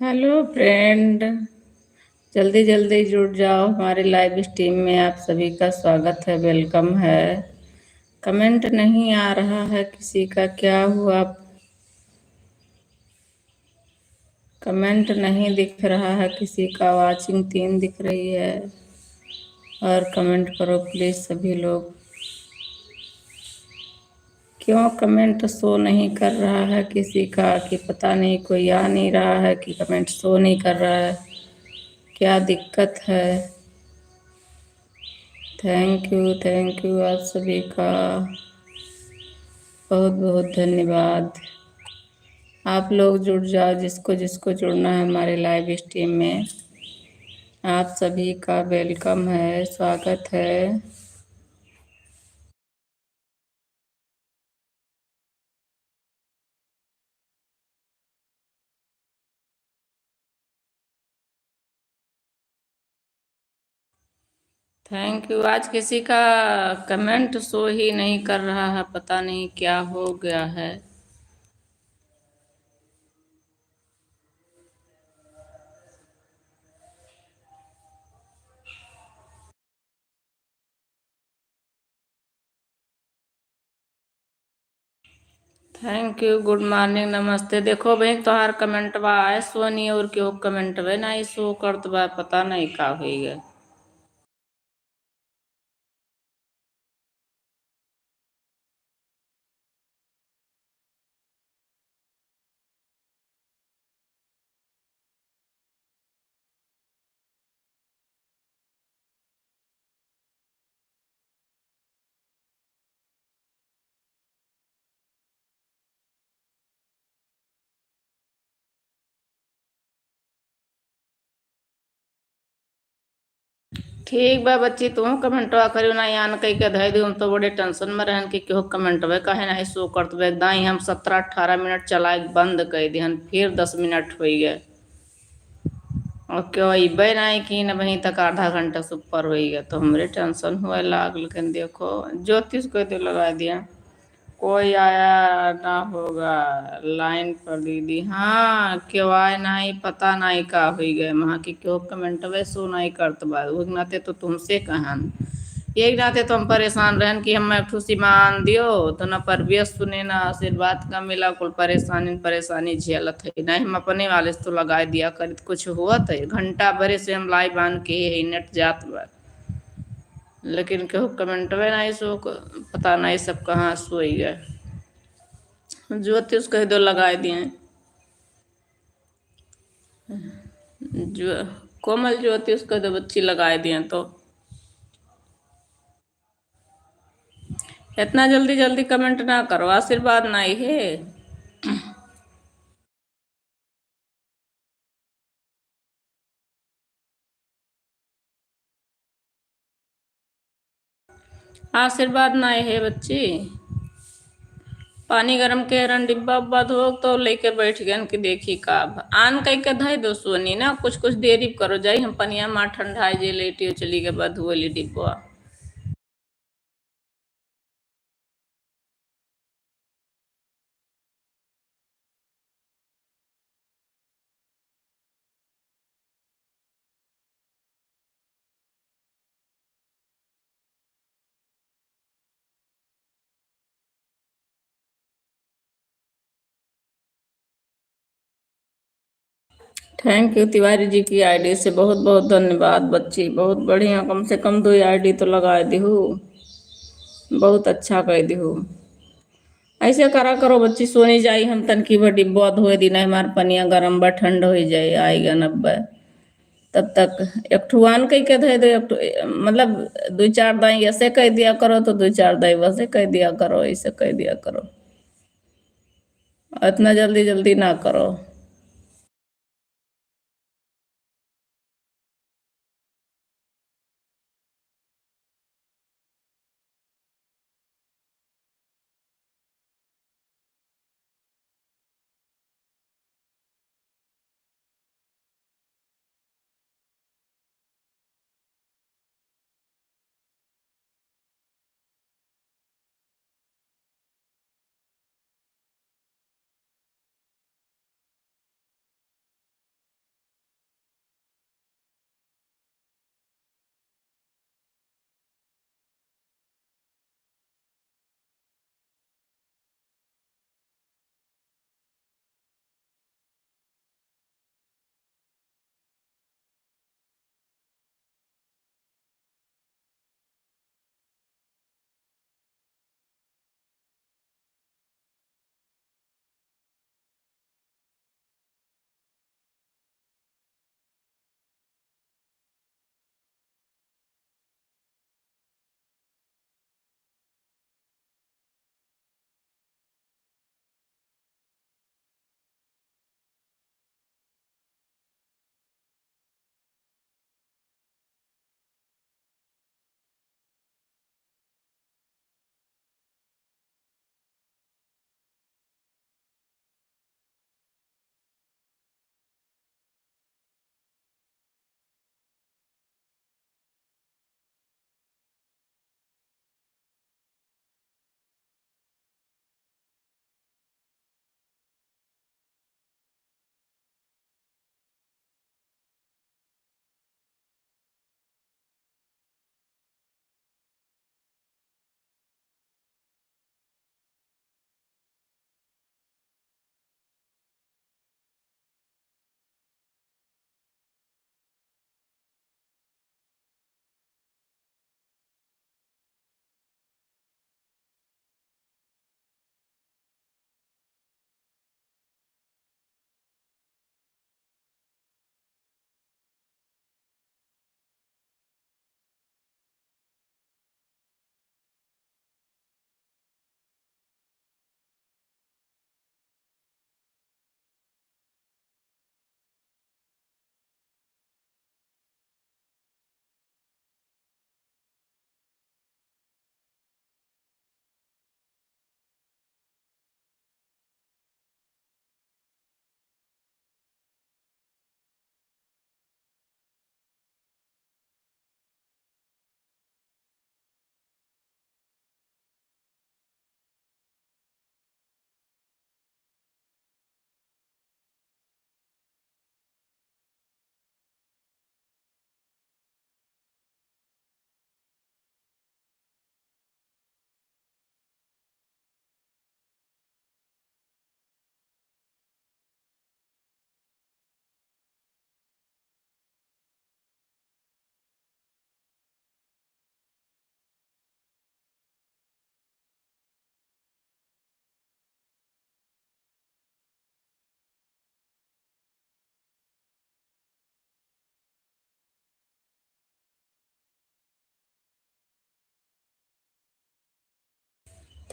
Hello friend. जल्दी जल्दी जुड़ जाओ हमारे लाइव स्ट्रीम में। आप सभी का स्वागत है, वेलकम है। कमेंट नहीं आ रहा है किसी का, क्या हुआ? कमेंट नहीं दिख रहा है किसी का। वाचिंग 3 दिख रही है। और कमेंट करो प्लीज सभी लोग। क्यों कमेंट शो नहीं कर रहा है किसी का? कि पता नहीं, कोई आ नहीं रहा है कि कमेंट शो नहीं कर रहा है? क्या दिक्कत है? थैंक यू आप सभी का। बहुत बहुत धन्यवाद। आप लोग जुड़ जाओ, जिसको जिसको जुड़ना है हमारे लाइव स्ट्रीम में। आप सभी का वेलकम है, स्वागत है। Thank you. आज किसी का कमेंट शो ही नहीं कर रहा है, पता नहीं क्या हो गया है। थैंक यू, गुड मॉर्निंग, नमस्ते। देखो भाई, तोहार कमेंट बा आए शो नहीं, और क्यों कमेंट बे ना शो करत बा, पता नहीं का हुई है। ठीक बा बच्ची, तू कमेंटवा करियो ना यान कई के धै दी। हम तो बड़े टेंशन में रहन कि क्यों कमेंटवे काहे नहीं शो करत बे। दाई हम 17-18 मिनट चलाए बंद कर दिहन, फिर 10 मिनट हो गए और क्यों अबे नहीं कि न वहीं तक आधा घंटा से ऊपर हो गया। तो हमरे टेंशन हुए लाग। लेकिन देखो, ज्योतिष को तो लगा दिया। कोई आया ना होगा लाइन पर दीदी। हाँ, क्यों आए नहीं पता नहीं का हुई गए वहाँ की, क्यों कमेंट वैसो नहीं करत बा। वो नाते तो तुमसे कहन, एक नाते तो हम परेशान रहन कि हम एक ठो ईमान दियो तो ना परवेश सुने ना आशीर्वाद का मिला। कुल परेशानी परेशानी झेलत है नहीं। हम अपने वाले से तो लगा दिया कर, कुछ हुआ तो घंटा भरे से हम लाइव आन के है नेट जात बा। लेकिन केहू कमेंटवे नहीं सो, पता नहीं सब कहाँ सोई गए। ज्योतिष कह दो लगा दिए। जो कोमल ज्योतिष कह दो बच्ची लगा दिए। तो इतना जल्दी जल्दी कमेंट ना करो, आशीर्वाद नहीं है। आशीर्वाद नहीं है बच्ची। पानी गरम के रन डिब्बा उब्बा धो तो लेके बैठ गए कि देखी का आन कई के धई दो सोनी ना। कुछ कुछ देरी करो जाई, हम पनिया मार ठंडा जे लेटी चली के बाद धोली डिब्बा। थैंक यू तिवारी जी की आईडी से बहुत बहुत धन्यवाद बच्ची, बहुत बढ़िया। कम से कम 2 आईडी तो लगा दी हूँ, बहुत अच्छा कह दी हूँ। ऐसे करा करो बच्ची, सोनी जाई हम तनकी भर डिब्बा धोए दिन हमार पनिया गरम बा ठंड हो जाए आएगा 90। तब तक एक ठो आन कह के धे दो, एक ठो मतलब 2-4 दाई ऐसे कह दिया करो तो 2-4 दाई वैसे कह दिया करो, ऐसे कह दिया करो। इतना जल्दी जल्दी ना करो।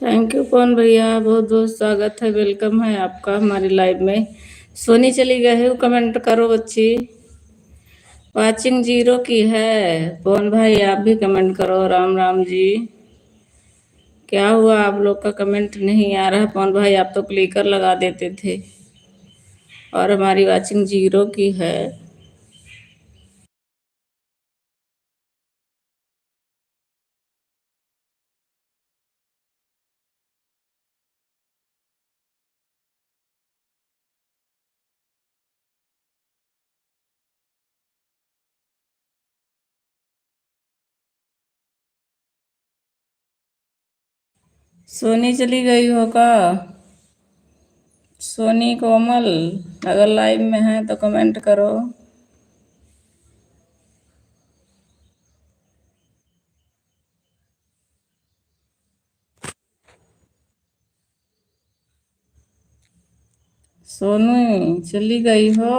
थैंक यू पवन भैया, बहुत बहुत स्वागत है, वेलकम है आपका हमारी लाइव में। सोनी चली गए हो, कमेंट करो बच्ची। वाचिंग जीरो की है। पवन भाई आप भी कमेंट करो। राम राम जी। क्या हुआ, आप लोग का कमेंट नहीं आ रहा है? पवन भाई आप तो क्लिकर लगा देते थे। और हमारी वाचिंग जीरो की है। सोनी चली गई होगा। सोनी कोमल अगर लाइव में है तो कमेंट करो। सोनू चली गई हो।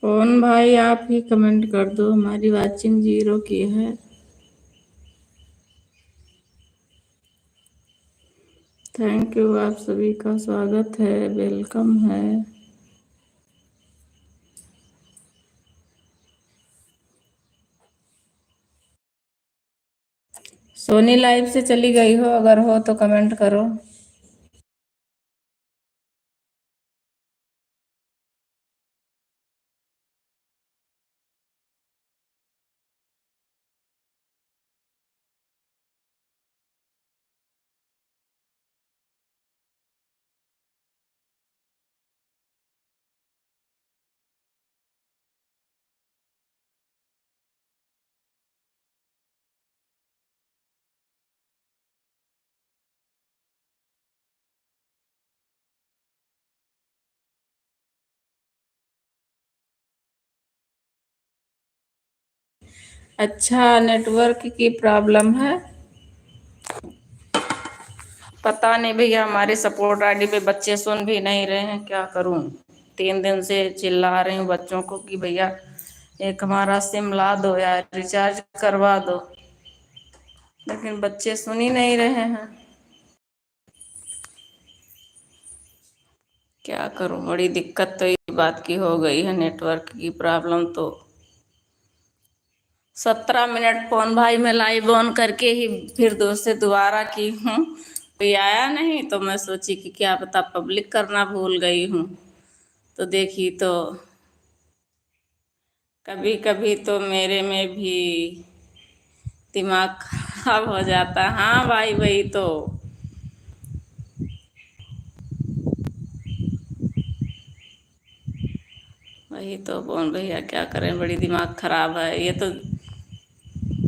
पवन भाई आप ही कमेंट कर दो, हमारी वाचिंग जीरो की है। थैंक यू, आप सभी का स्वागत है, वेलकम है। सोनी लाइव से चली गई हो, अगर हो तो कमेंट करो। अच्छा, नेटवर्क की प्रॉब्लम है। पता नहीं भैया, हमारे सपोर्ट आईडी पे बच्चे सुन भी नहीं रहे हैं, क्या करूं। 3 दिन से चिल्ला रही हूँ बच्चों को कि भैया एक हमारा सिम ला दो या रिचार्ज करवा दो, लेकिन बच्चे सुन ही नहीं रहे हैं। क्या करूं, बड़ी दिक्कत तो ये बात की हो गई है, नेटवर्क की प्रॉब्लम तो। 17 मिनट फोन भाई मैं लाइव ऑन करके ही फिर दोस्त से दोबारा की हूँ, कोई आया नहीं तो मैं सोची कि क्या पता पब्लिक करना भूल गई हूँ। तो देखी तो कभी कभी तो मेरे में भी दिमाग खराब हो जाता है। हाँ भाई, वही तो। वही तो बोल भैया, क्या करें, बड़ी दिमाग खराब है ये तो।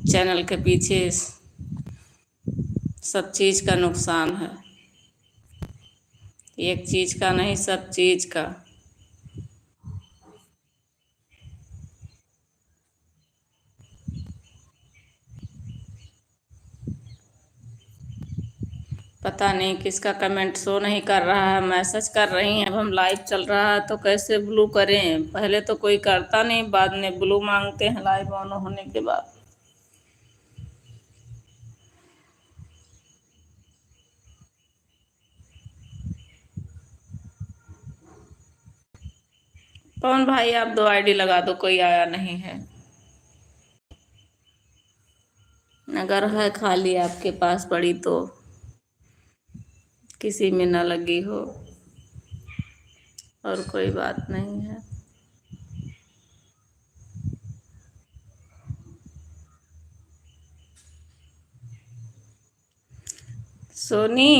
चैनल के पीछे सब चीज का नुकसान है, एक चीज का नहीं सब चीज का। पता नहीं किसका कमेंट शो नहीं कर रहा है, मैसेज कर रही हैं। अब हम लाइव चल रहा है तो कैसे ब्लू करें? पहले तो कोई करता नहीं, बाद में ब्लू मांगते हैं लाइव ऑन होने के बाद। पवन भाई आप 2 आईडी लगा दो, कोई आया नहीं है। अगर है खाली आपके पास पड़ी तो किसी में ना लगी हो, और कोई बात नहीं है। सोनी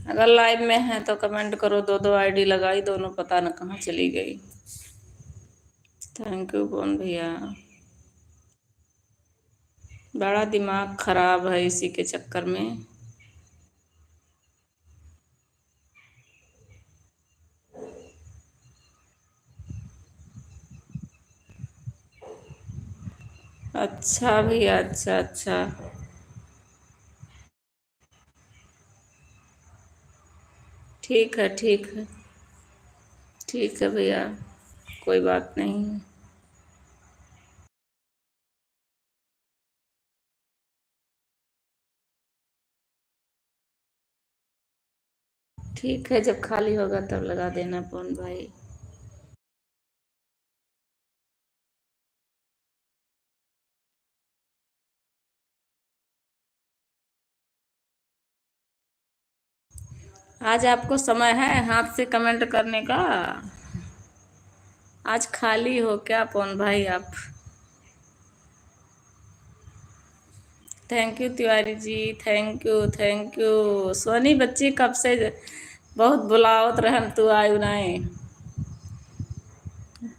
अगर लाइव में है तो कमेंट करो। 2 2 आईडी लगाई, दोनों पता न कहाँ चली गई। थैंक यू पवन भैया। बड़ा दिमाग खराब है इसी के चक्कर में। अच्छा भैया, अच्छा अच्छा। ठीक है, ठीक है। ठीक है भैया, कोई बात नहीं। ठीक है, जब खाली होगा तब लगा देना फोन भाई। आज आपको समय है हाथ से कमेंट करने का? आज खाली हो क्या पवन भाई आप? Thank you Tiwari ji, thank you thank you. Soni बच्ची कब से बहुत बुलावत रहन तू आयु नहीं।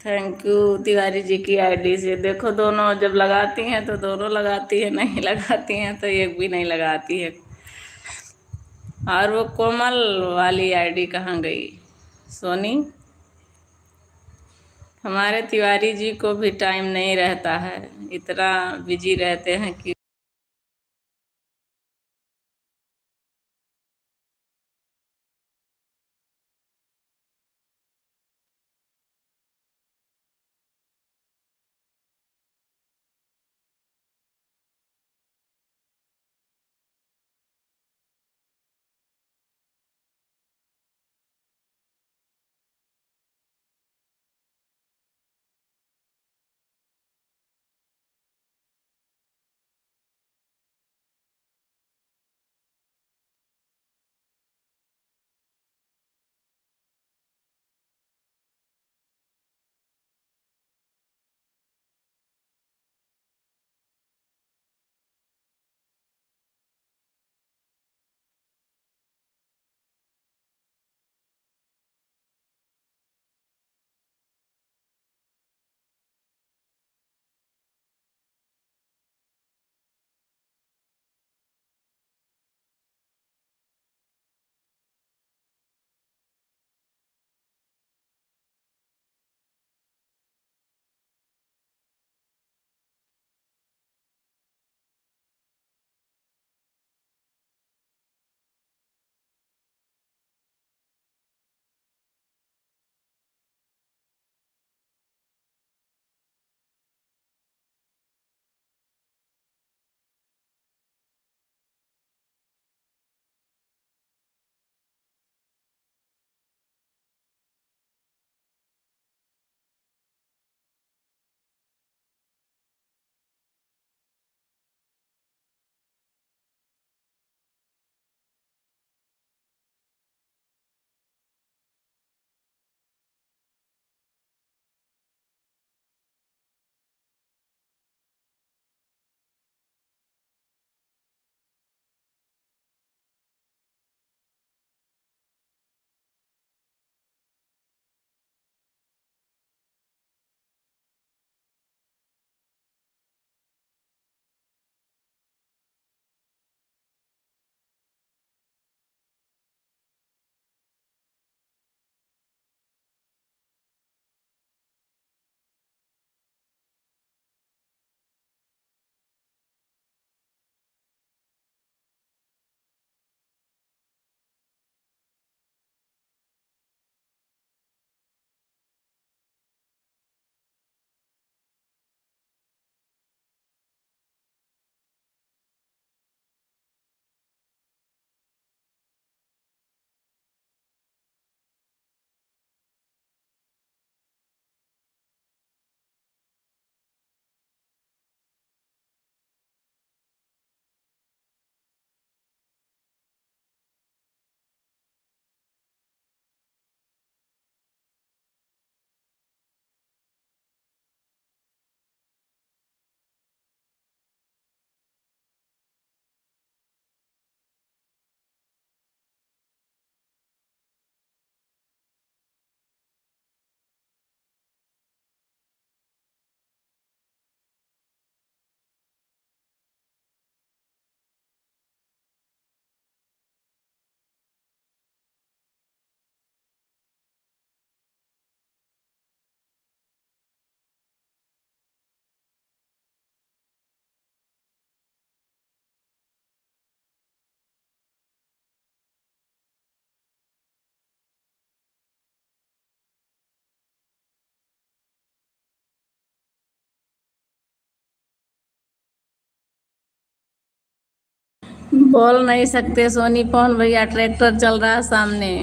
थैंक यू तिवारी जी की आईडी से देखो, दोनों जब लगाती हैं तो दोनों लगाती है, नहीं लगाती हैं तो एक भी नहीं लगाती है। और वो कोमल वाली आईडी कहाँ गई? सोनी, हमारे तिवारी जी को भी टाइम नहीं रहता है, इतना बिजी रहते हैं कि बोल नहीं सकते सोनी पवन भैया, ट्रैक्टर चल रहा है सामने।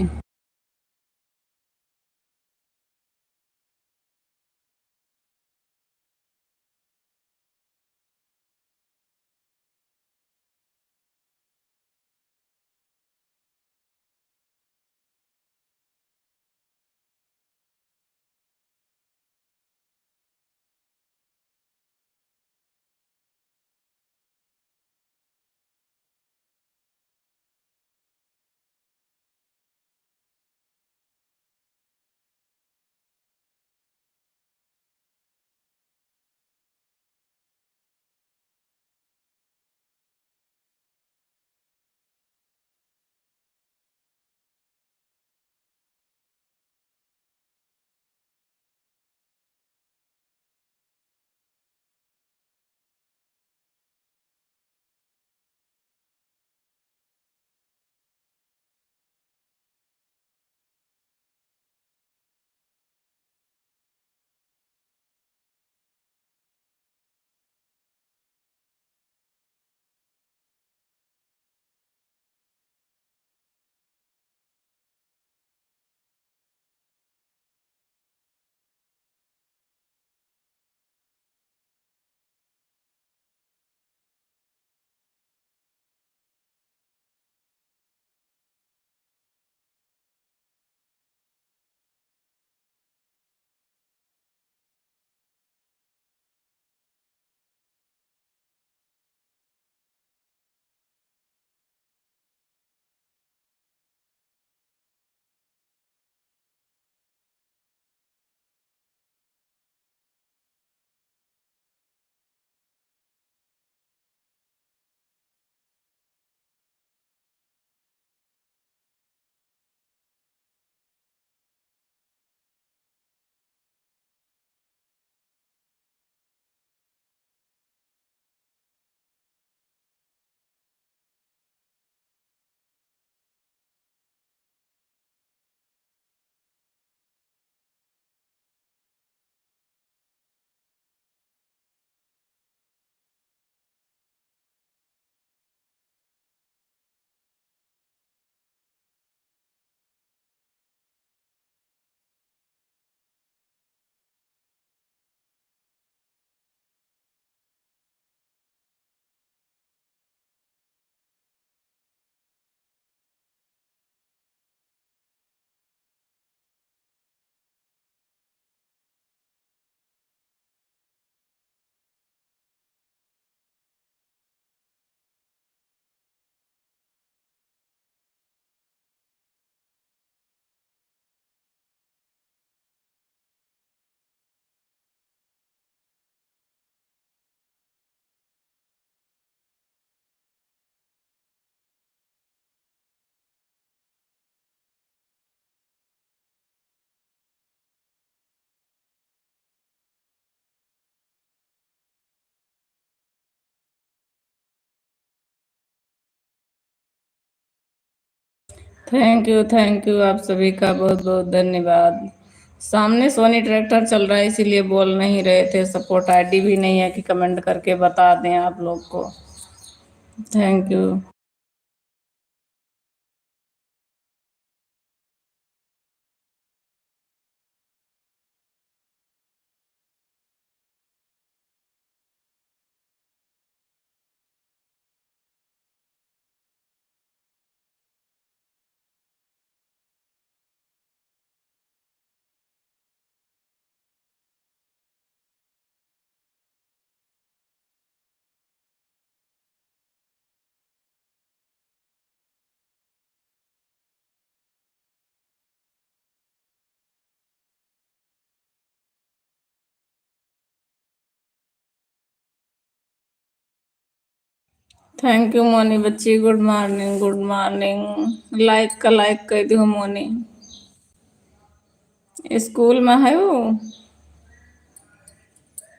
थैंक यू आप सभी का बहुत बहुत धन्यवाद। सामने सोनी ट्रैक्टर चल रहा है इसीलिए बोल नहीं रहे थे। सपोर्ट आईडी भी नहीं है कि कमेंट करके बता दें आप लोग को। Thank you. Thank you Moni बच्ची, good morning good morning. Like का लाइक कर दो मोनी। स्कूल में है वो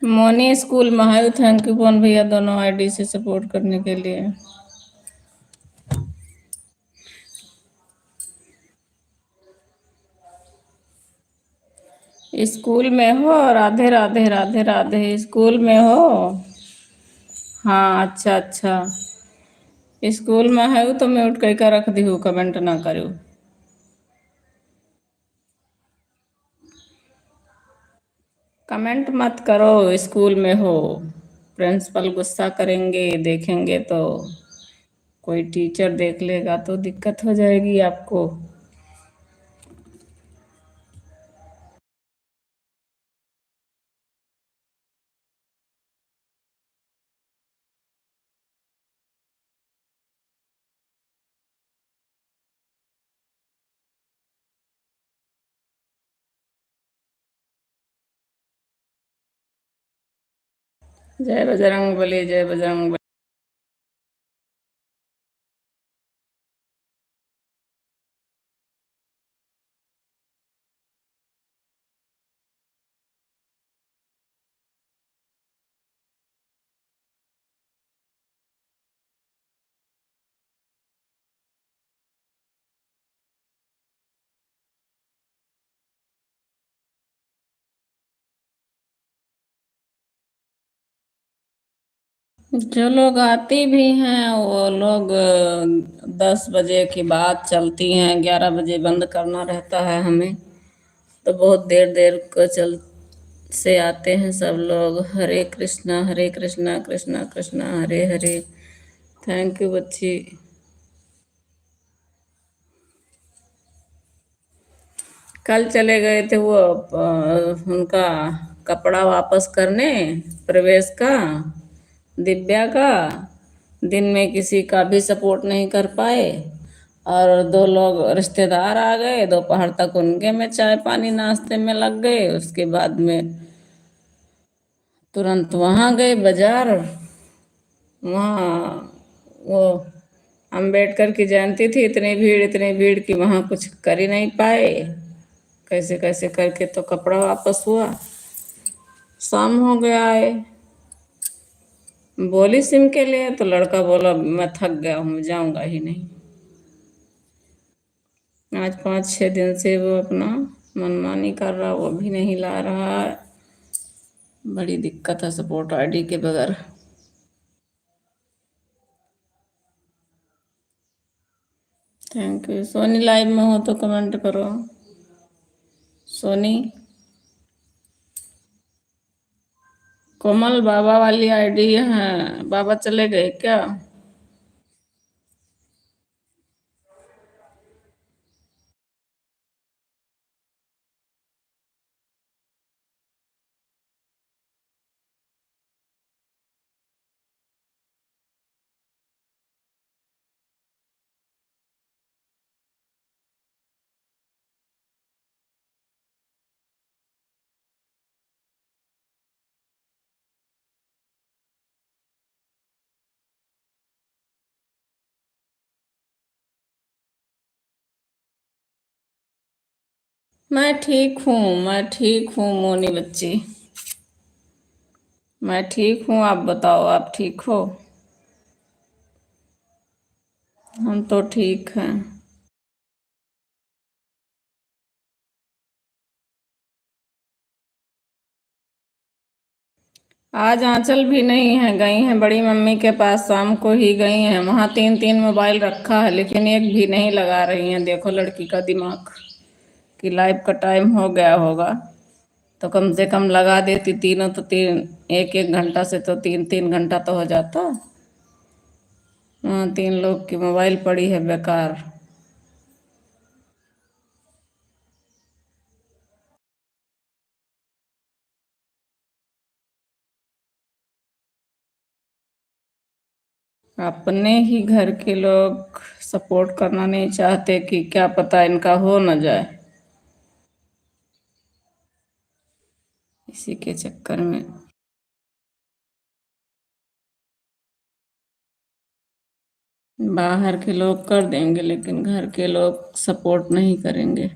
मोनी, स्कूल में है। थैंक यू पवन भैया दोनों आईडी से सपोर्ट करने के लिए। स्कूल में हो? राधे राधे राधे राधे। स्कूल में हो? हाँ अच्छा अच्छा। स्कूल में है तो मैं उठ के रख दी हूँ, कमेंट ना करूँ। कमेंट मत करो, स्कूल में हो। प्रिंसिपल गुस्सा करेंगे, देखेंगे तो। कोई टीचर देख लेगा तो दिक्कत हो जाएगी आपको। जय बजरंग बली, जय बजरंग बली। जो लोग आती भी हैं वो लोग 10 बजे के बाद चलती हैं, 11 बजे बंद करना रहता है हमें। तो बहुत देर देर को चल से आते हैं सब लोग। हरे कृष्णा कृष्णा कृष्णा हरे हरे। थैंक यू बच्ची। कल चले गए थे वो उनका कपड़ा वापस करने, प्रवेश का, दिव्या का। दिन में किसी का भी सपोर्ट नहीं कर पाए, और 2 लोग रिश्तेदार आ गए, दोपहर तक उनके में चाय पानी नाश्ते में लग गए। उसके बाद में तुरंत वहाँ गए बाजार। वहाँ वो अम्बेडकर की जयंती थी, इतनी भीड़ कि वहाँ कुछ कर ही नहीं पाए। कैसे कैसे करके तो कपड़ा वापस हुआ। शाम हो गया आए। बोली सिम के लिए तो लड़का बोला मैं थक गया हूँ, जाऊंगा ही नहीं। आज 5-6 दिन से वो अपना मनमानी कर रहा, वो भी नहीं ला रहा है। बड़ी दिक्कत है सपोर्ट आईडी के बगैर। Thank you. सोनी लाइव में हो तो कमेंट करो। सोनी। कोमल बाबा वाली आईडी है, बाबा चले गए क्या? मैं ठीक हूँ, मैं ठीक हूँ मोनी बच्ची। मैं ठीक हूँ, आप बताओ, आप ठीक हो? हम तो ठीक हैं। आज आंचल भी नहीं है, गई हैं बड़ी मम्मी के पास, शाम को ही गई हैं। वहाँ 3-3 मोबाइल रखा है लेकिन एक भी नहीं लगा रही हैं। देखो लड़की का दिमाग, कि लाइव का टाइम हो गया होगा तो कम से कम लगा देती तीनों, तो 1-1 घंटा से तो 3-3 घंटा तो हो जाता। वहाँ 3 लोग की मोबाइल पड़ी है बेकार। अपने ही घर के लोग सपोर्ट करना नहीं चाहते कि क्या पता इनका हो न जाए, इसी के चक्कर में। बाहर के लोग कर देंगे लेकिन घर के लोग सपोर्ट नहीं करेंगे।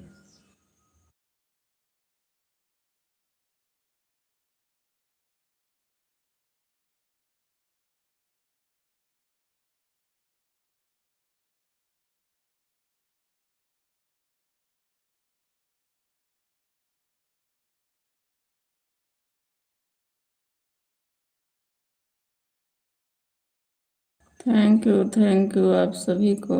थैंक यू आप सभी को।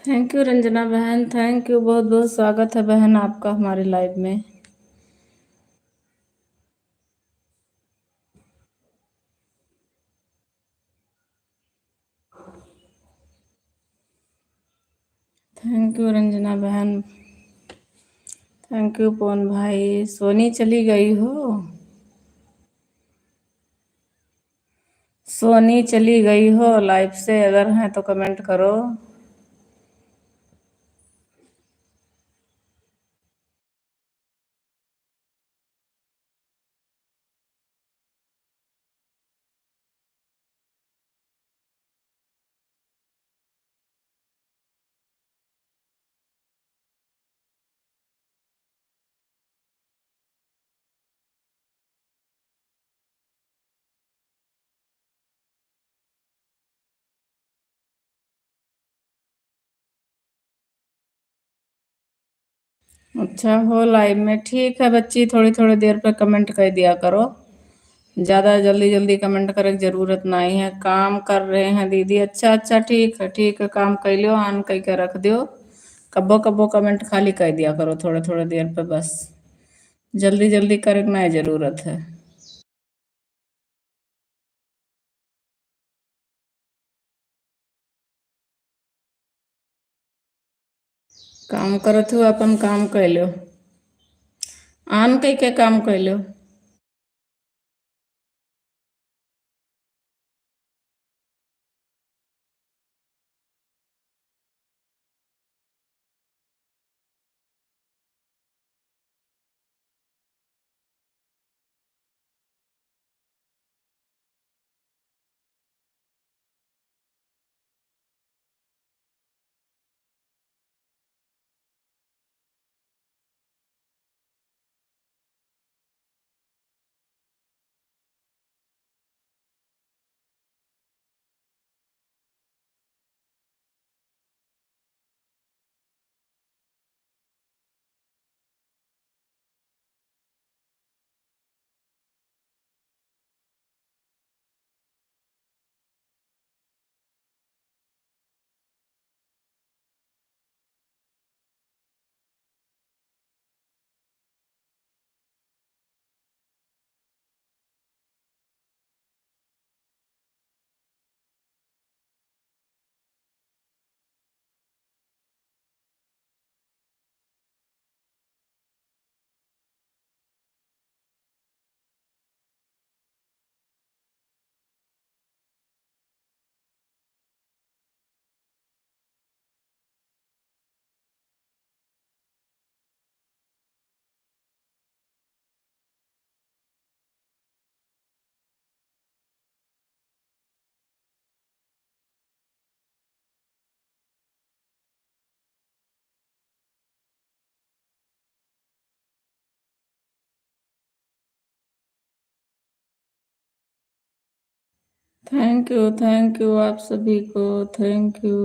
थैंक यू रंजना बहन, थैंक यू, बहुत बहुत स्वागत है बहन आपका हमारे लाइव में। थैंक यू रंजना बहन, थैंक यू पवन भाई। सोनी चली गई हो? सोनी चली गई हो लाइव से? अगर हैं तो कमेंट करो। अच्छा हो लाइव में, ठीक है बच्ची, थोड़ी थोड़ी देर पे कमेंट कर दिया करो। ज़्यादा जल्दी जल्दी कमेंट करे की जरूरत नहीं है। काम कर रहे हैं दीदी? अच्छा अच्छा, ठीक है ठीक है, काम कर लियो, ऑन करके रख दियो। कब्बो कब्बो कमेंट खाली कर दिया करो थोड़े थोड़े देर पे बस। जल्दी जल्दी करे की नहीं जरूरत है। काम करत हो अपन काम कर लो, ऑन करके काम कर लो। थैंक यू आप सभी को, thank you.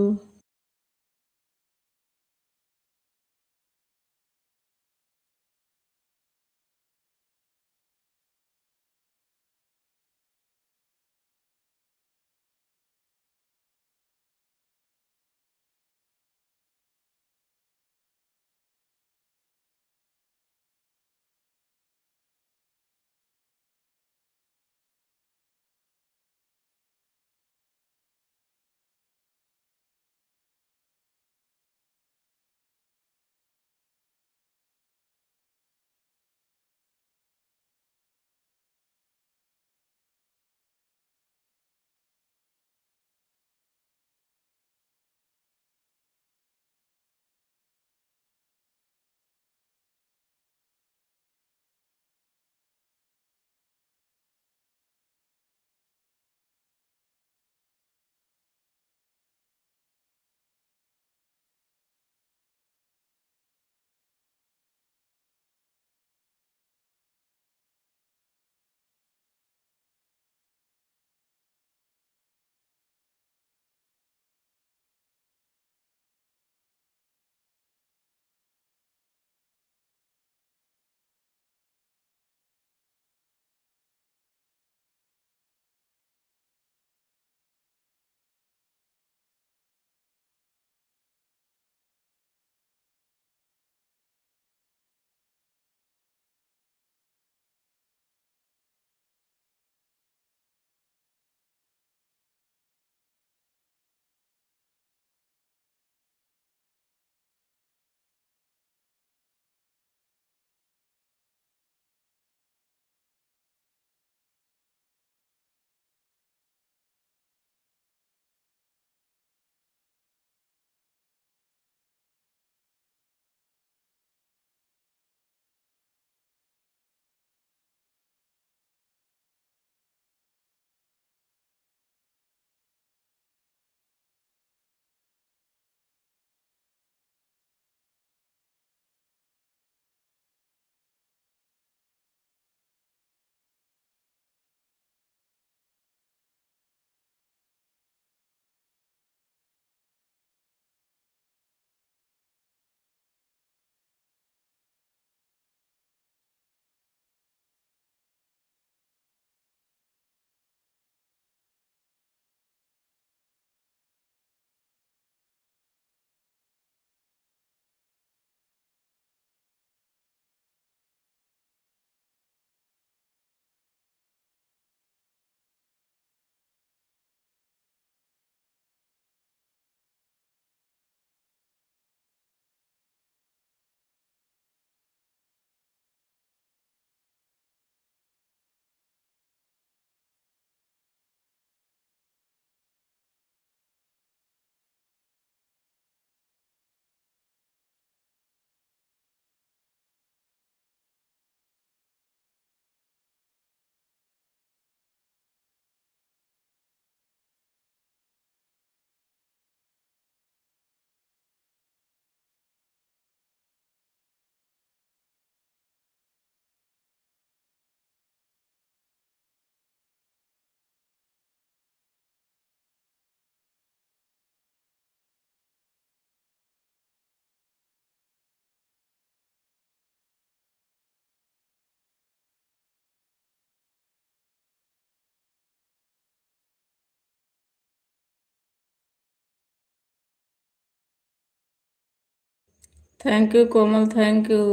Thank you Komal, thank you.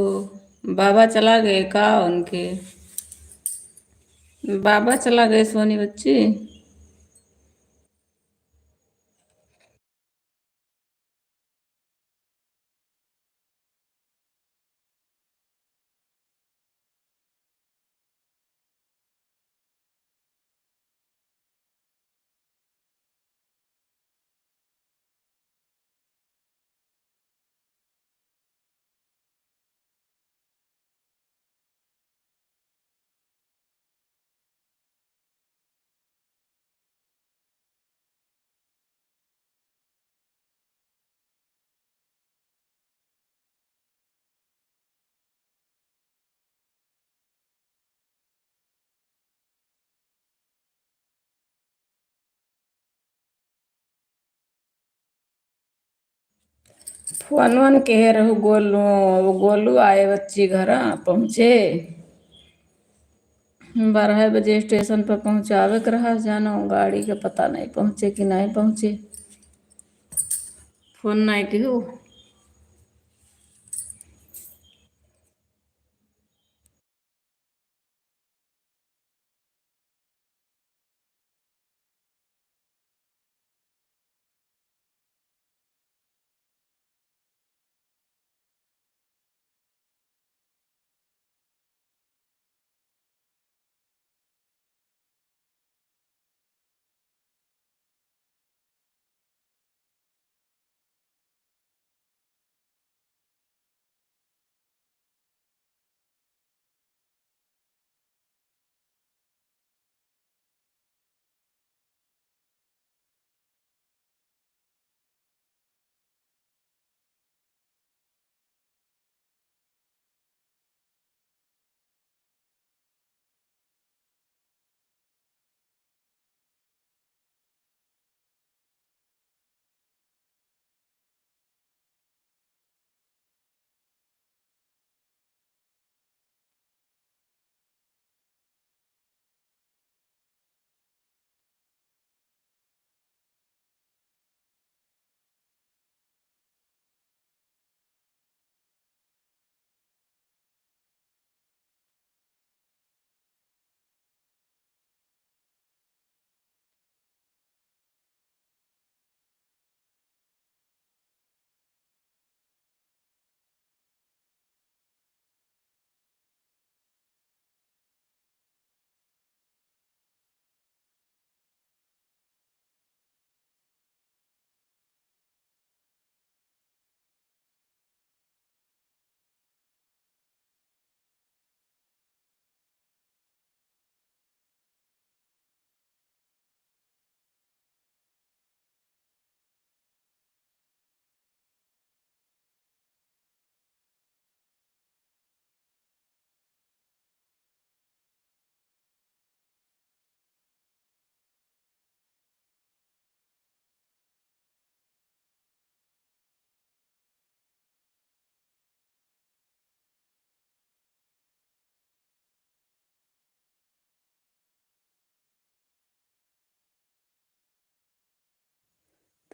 बाबा चला गए का उनके? बाबा चला गए सोनी बच्ची। फोन वन कहे रहू गोलू, वो गोलू आए बच्ची घर पहुँचे। 12 बजे स्टेशन पर पहुँचावे के रहा जाना, गाड़ी के पता नहीं पहुँचे कि नहीं पहुँचे। फोन नहीं कहू।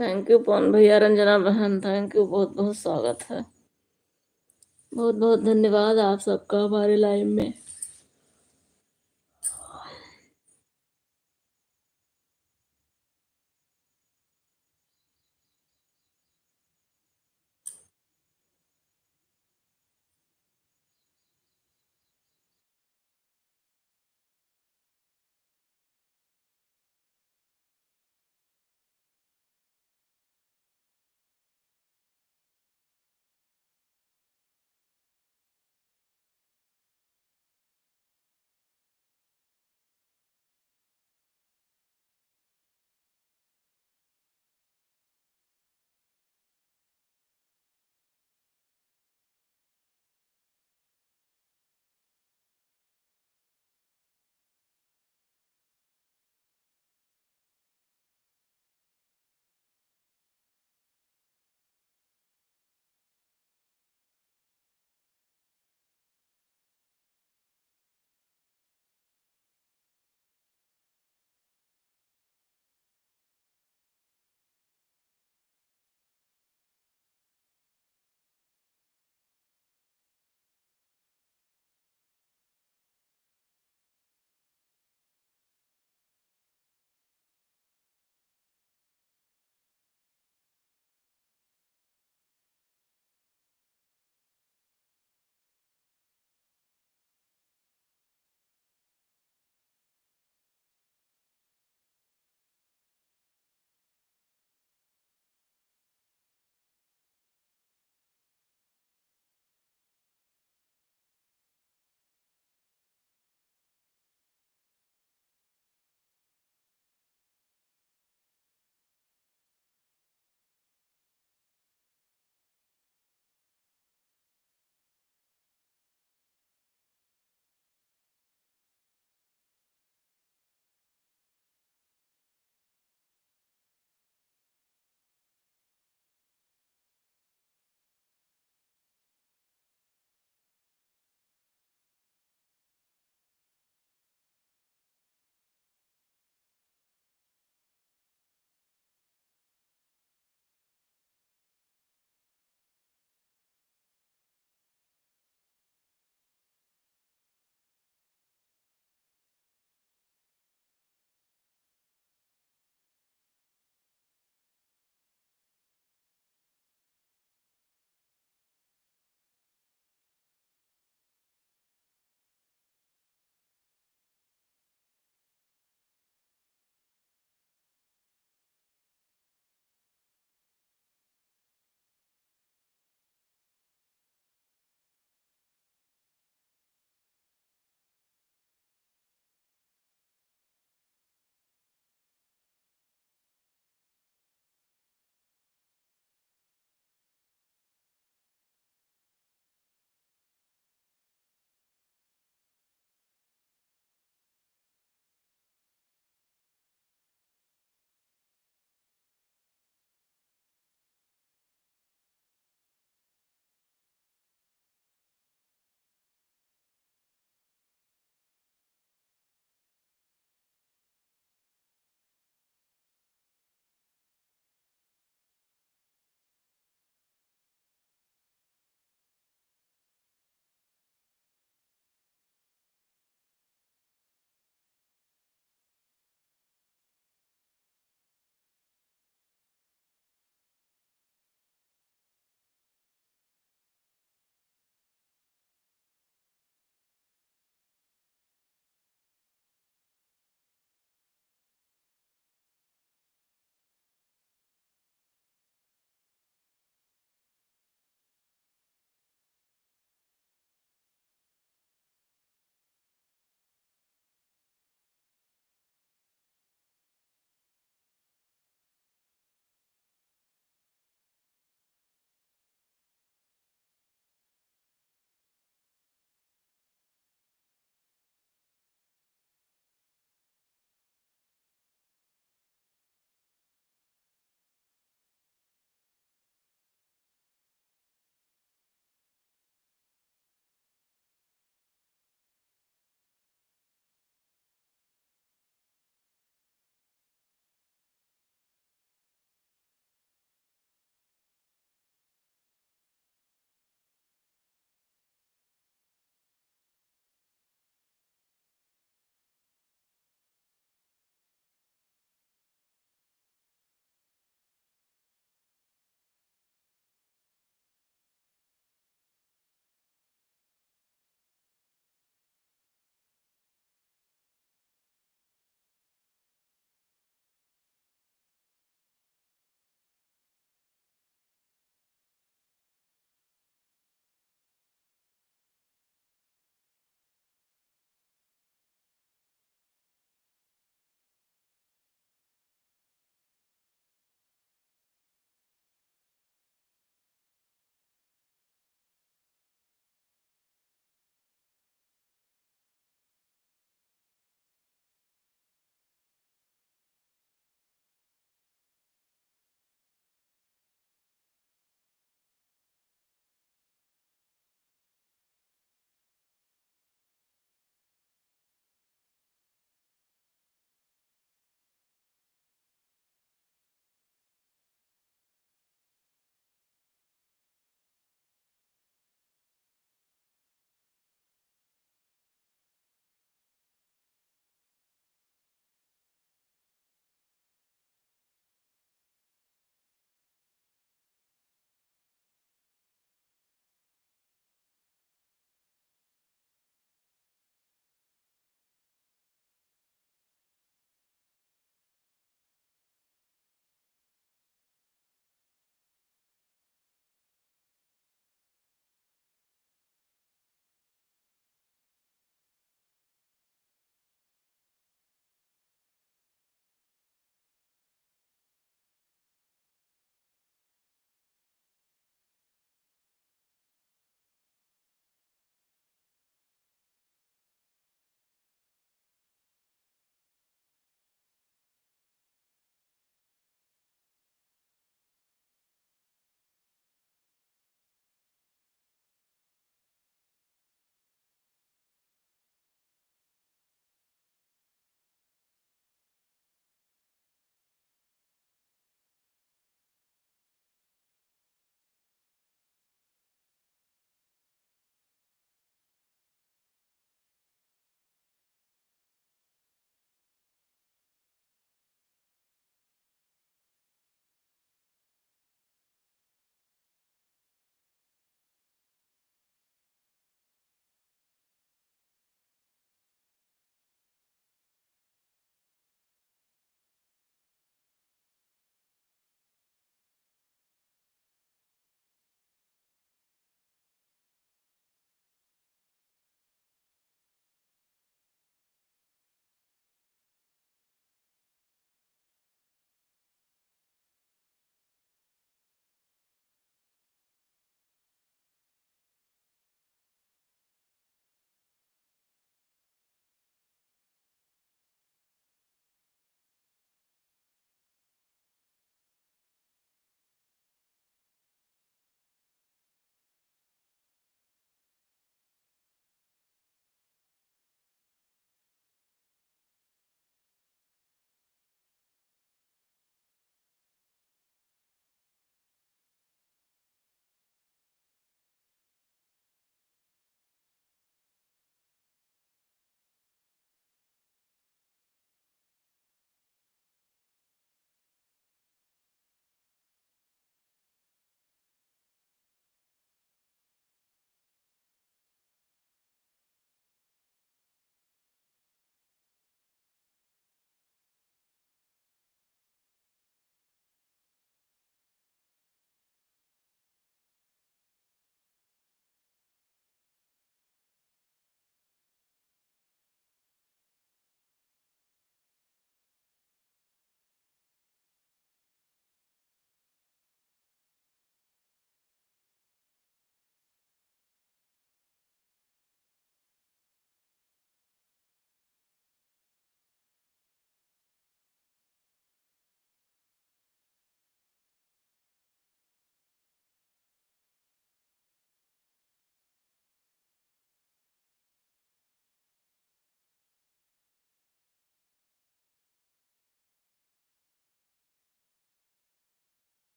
थैंक यू पवन भैया, रंजना बहन, थैंक यू, बहुत बहुत स्वागत है। बहुत बहुत धन्यवाद आप सबका हमारे लाइव में।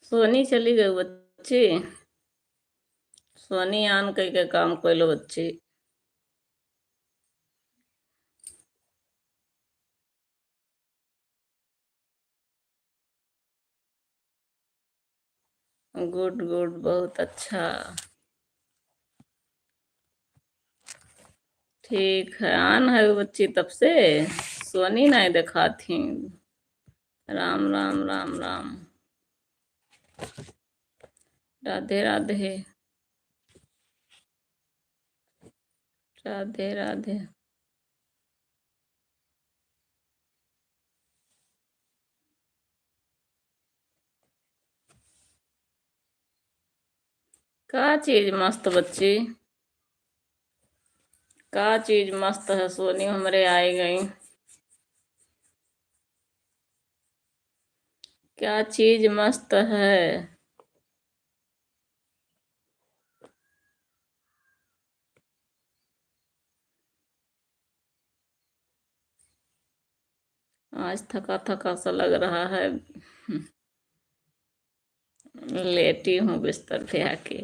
सोनी चली गई बच्ची। सोनी आन कई के काम कैलो बच्ची। गुड गुड, बहुत अच्छा। ठीक है, आन है वो बच्ची तब से। सोनी नहीं देखा थी। राम राम राम राम। राधे राधे। राधे राधे। का चीज मस्त बच्ची? का चीज मस्त है सोनी हमरे आई गई? क्या चीज मस्त है? आज थका थका सा लग रहा है। लेटी हूँ बिस्तर पे आके।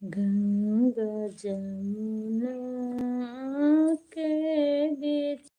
गंगा जमुना के बीच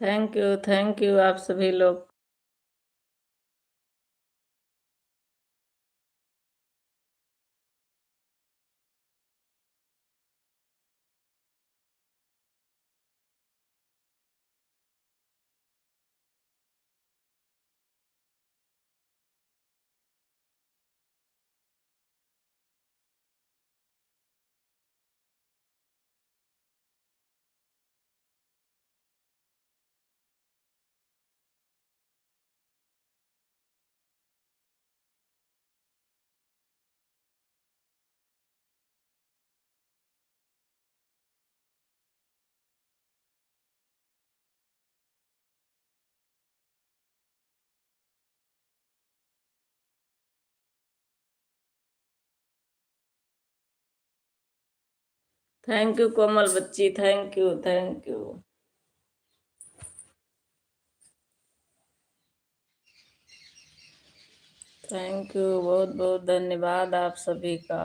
थैंक यू आप सभी लोग। थैंक यू कोमल बच्ची, थैंक यू। थैंक यू, बहुत बहुत धन्यवाद आप सभी का।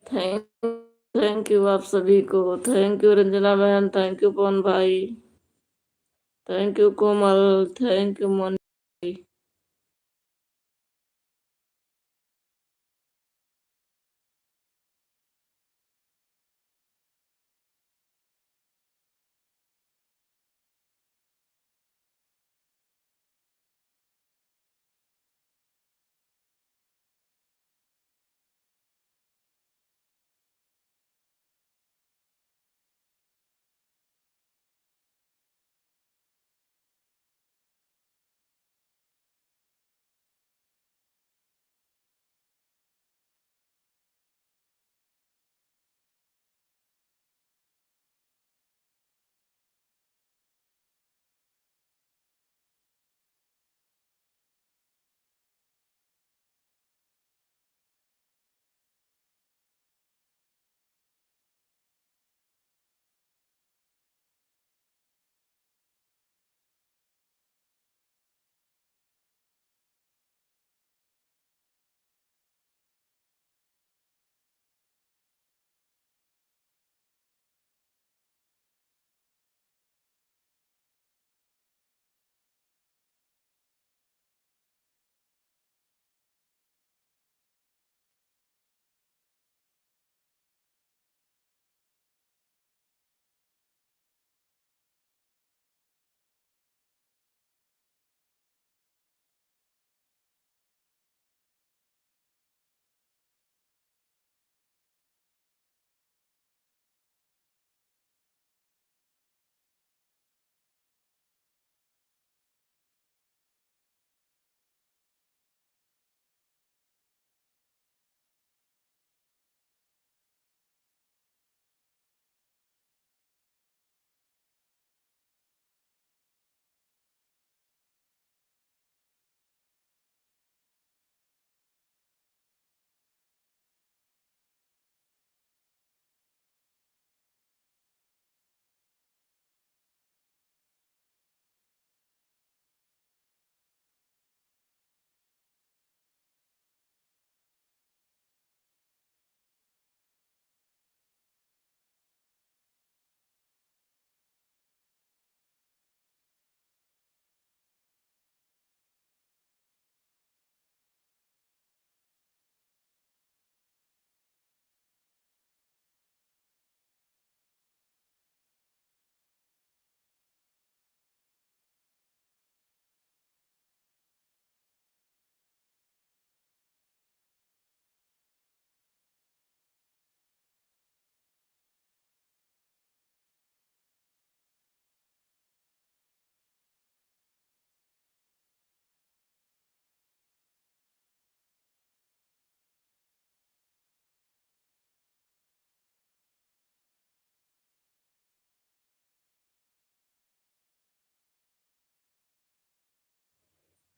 थैंक थैंक यू आप सभी को। थैंक यू रंजना बहन, थैंक यू पवन भाई, thank you Komal, thank you Moni.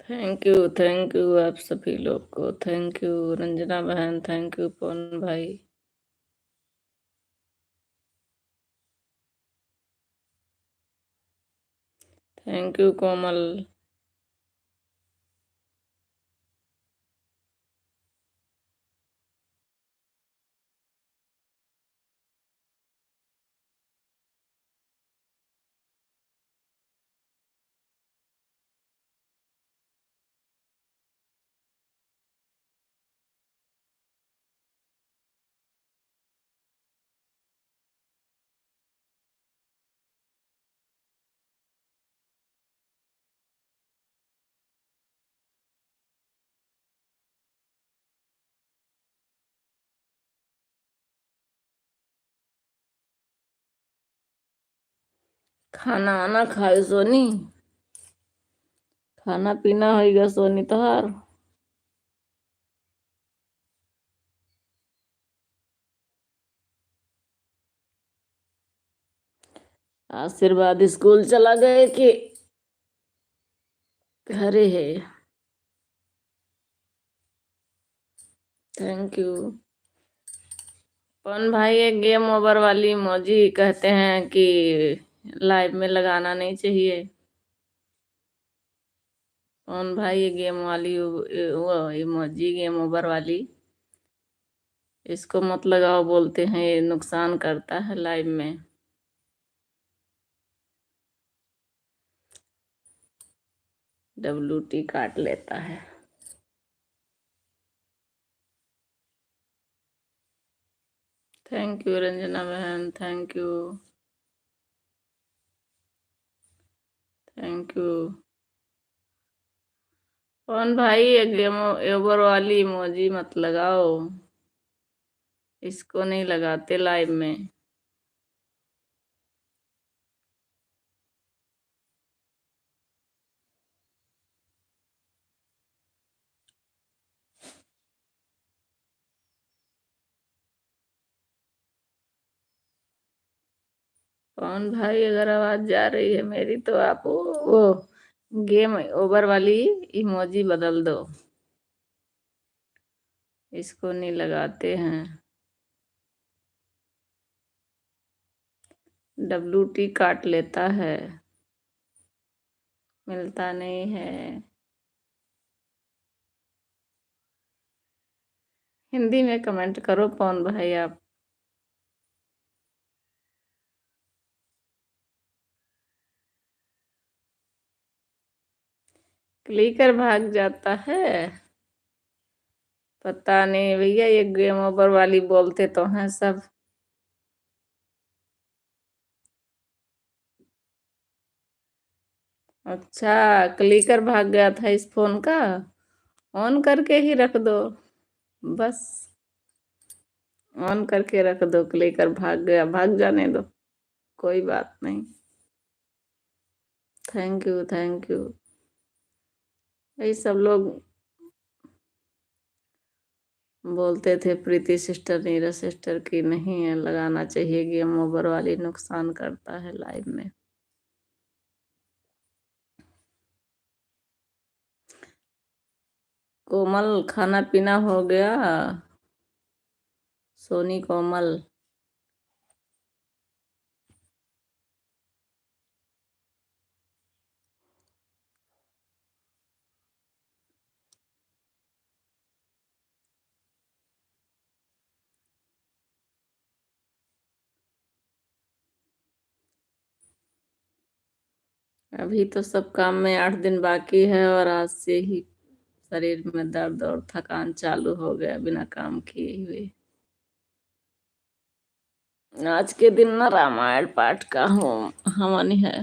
Thank you आप सभी लोग को। थैंक यू रंजना बहन, थैंक यू पवन भाई। थैंक यू कोमल। खाना आना खाए सोनी, खाना पीना होगा सोनी तोहार। आशीर्वाद स्कूल चला गए कि घरे है? थैंक यू पवन भाई। एक गेम ओवर वाली मौजी कहते हैं कि लाइव में लगाना नहीं चाहिए। पवन भाई ये गेम वाली वो इमोजी गेम ओवर वाली इसको मत लगाओ, बोलते हैं ये नुकसान करता है लाइव में। WT काट लेता है। थैंक यू रंजना बहन, थैंक यू, थैंक यू। कौन भाई, ओवर वाली इमोजी मत लगाओ, इसको नहीं लगाते लाइव में। कौन भाई, अगर आवाज जा रही है मेरी तो आप वो गेम ओवर वाली इमोजी बदल दो, इसको नहीं लगाते हैं। WT काट लेता है, मिलता नहीं है। हिंदी में कमेंट करो पवन भाई आप। क्लिकर भाग जाता है, पता नहीं भैया, ये गेम ओवर वाली बोलते तो हैं सब। अच्छा, क्लिकर भाग गया था इस फोन का, ऑन करके ही रख दो बस, ऑन करके रख दो। क्लिकर भाग गया, भाग जाने दो, कोई बात नहीं। Thank you, thank you. यही सब लोग बोलते थे प्रीति सिस्टर, नीरज सिस्टर की नहीं है लगाना चाहिए गेम ओवर वाली, नुकसान करता है लाइव में। कोमल, खाना पीना हो गया? सोनी कोमल, अभी तो सब काम में 8 दिन बाकी है और आज से ही शरीर में दर्द और थकान चालू हो गया बिना काम किए हुए। आज के दिन ना रामायण पाठ का हवन है,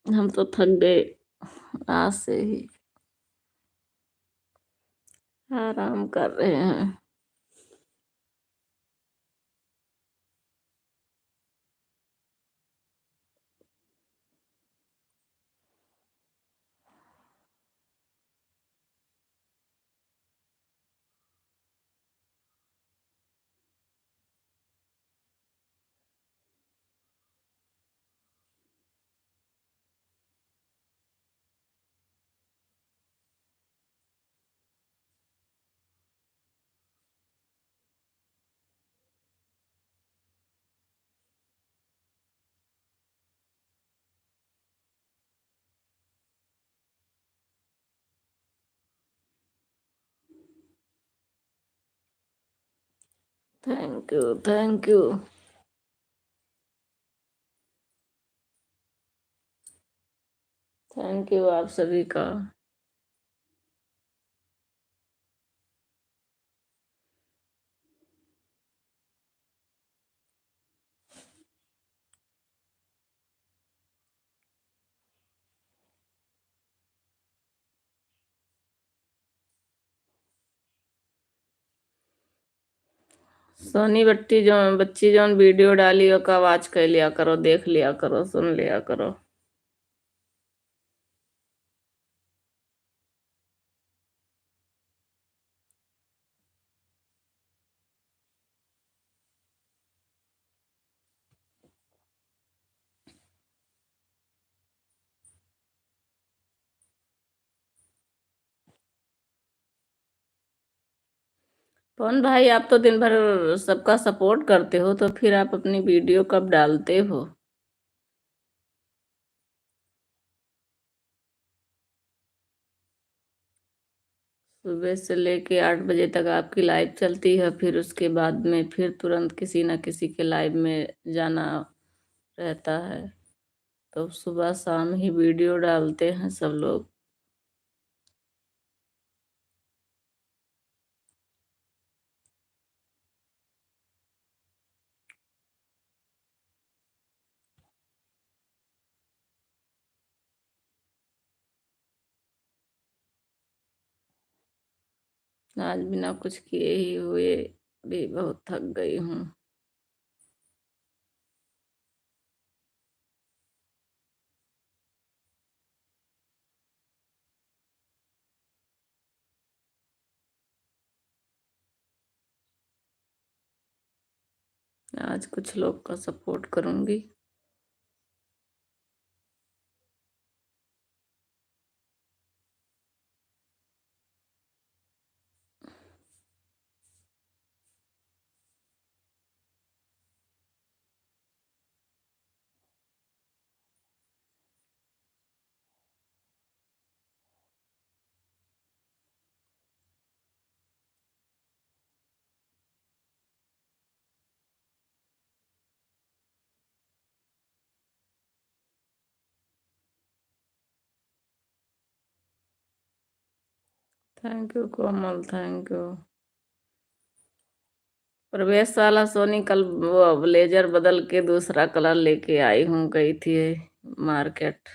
हम तो थक गए, आज से ही आराम कर रहे हैं। Thank you, thank you. Thank you आप सभी का। सोनी बच्ची जो वीडियो डाली ओका वाच कर लिया करो, देख लिया करो, सुन लिया करो। पवन भाई, आप तो दिन भर सबका सपोर्ट करते हो, तो फिर आप अपनी वीडियो कब डालते हो? सुबह से लेके 8 बजे तक आपकी लाइव चलती है, फिर उसके बाद में फिर तुरंत किसी ना किसी के लाइव में जाना रहता है। तो सुबह शाम ही वीडियो डालते हैं सब लोग। आज बिना कुछ किए ही हुए भी बहुत थक गई हूँ। आज कुछ लोग का सपोर्ट करूंगी। Thank you Komal, thank you. प्रवेश वाला सोनी कल वो ब्लेजर बदल के दूसरा कलर लेके आई हूँ, गई थी मार्केट।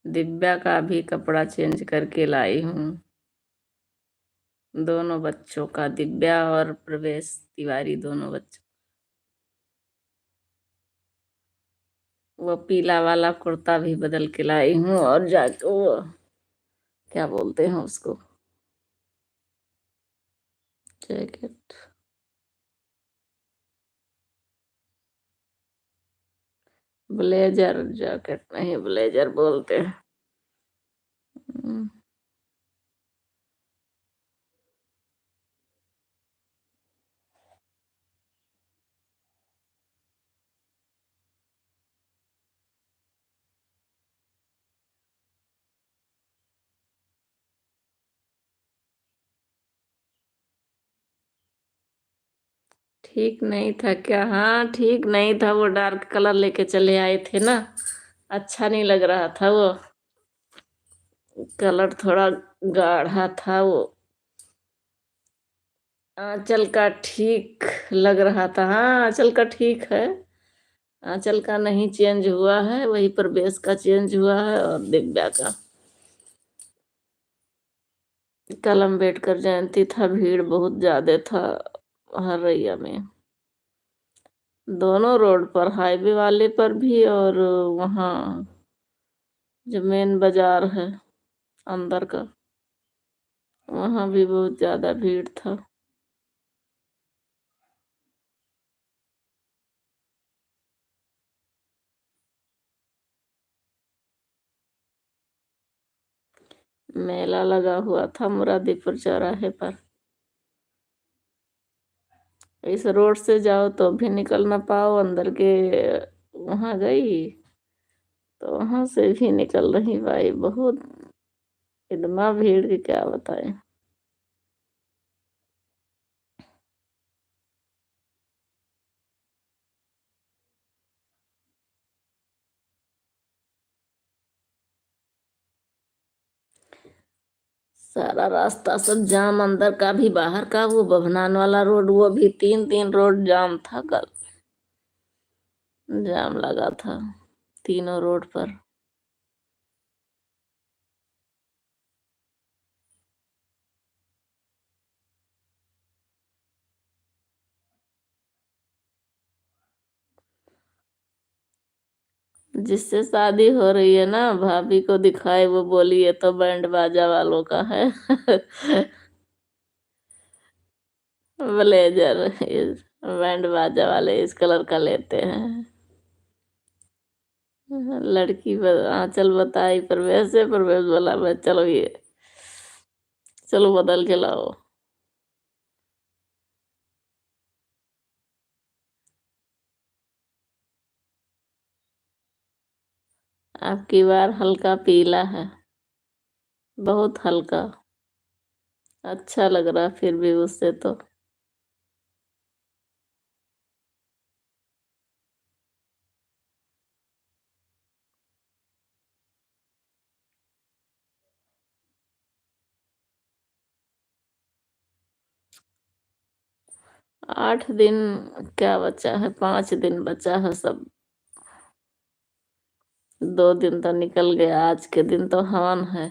दिव्या का भी कपड़ा चेंज करके लाई हूँ, दोनों बच्चों का, दिव्या और प्रवेश तिवारी दोनों बच्चों। वो पीला वाला कुर्ता भी बदल के लाई हूँ, और जाके वो क्या बोलते हैं उसको, जैकेट, ब्लेजर, जैकेट नहीं ब्लेजर बोलते हैं। ठीक नहीं था क्या? हाँ ठीक नहीं था, वो डार्क कलर लेके चले आए थे ना, अच्छा नहीं लग रहा था वो कलर, थोड़ा गाढ़ा था वो। आंचल का ठीक लग रहा था, हाँ आंचल का ठीक है, आंचल का नहीं चेंज हुआ है, वही प्रवेश का चेंज हुआ है और दिव्या का। कल अम्बेडकर जयंती था, भीड़ बहुत ज्यादा था हरैया में, दोनों रोड पर, हाईवे वाले पर भी और वहाँ जो मेन बाजार है अंदर का, वहाँ भी बहुत ज्यादा भीड़ था। मेला लगा हुआ था मुरादीपुर चौराहे पर। इस रोड से जाओ तो भी निकल ना पाओ, अंदर के वहां गई तो वहां से भी निकल रही भाई, बहुत इतना भीड़ की क्या बताएं। सारा रास्ता सब जाम, अंदर का भी बाहर का, वो बभनान वाला रोड वो भी, तीन तीन रोड जाम था कल, जाम लगा था तीनों रोड पर। जिससे शादी हो रही है ना, भाभी को दिखाए, वो बोली ये तो बैंड बाजा वालों का है। ब्लेजर बैंड बाजा वाले इस कलर का लेते हैं। लड़की आंचल बताई प्रवेश से, प्रवेश बोला मैं चलो ये, चलो बदल के लाओ। आपकी बार हल्का पीला है, बहुत हल्का। अच्छा लग रहा फिर भी उससे तो। 8 दिन क्या बचा है, 5 दिन बचा है सब। 2 दिन तो निकल गया, आज के दिन तो हवन है।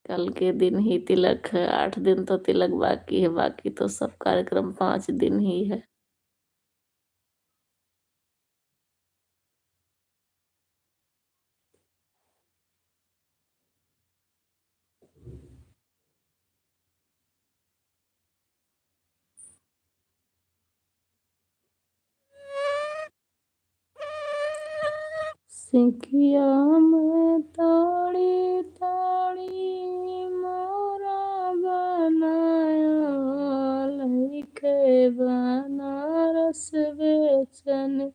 कल के दिन ही तिलक है, 8 दिन तो तिलक बाकी है, बाकी तो सब कार्यक्रम 5 दिन ही है। सिंकिया में ताड़ी ताड़ी मोरा बनाया, लइके बनारस बेचन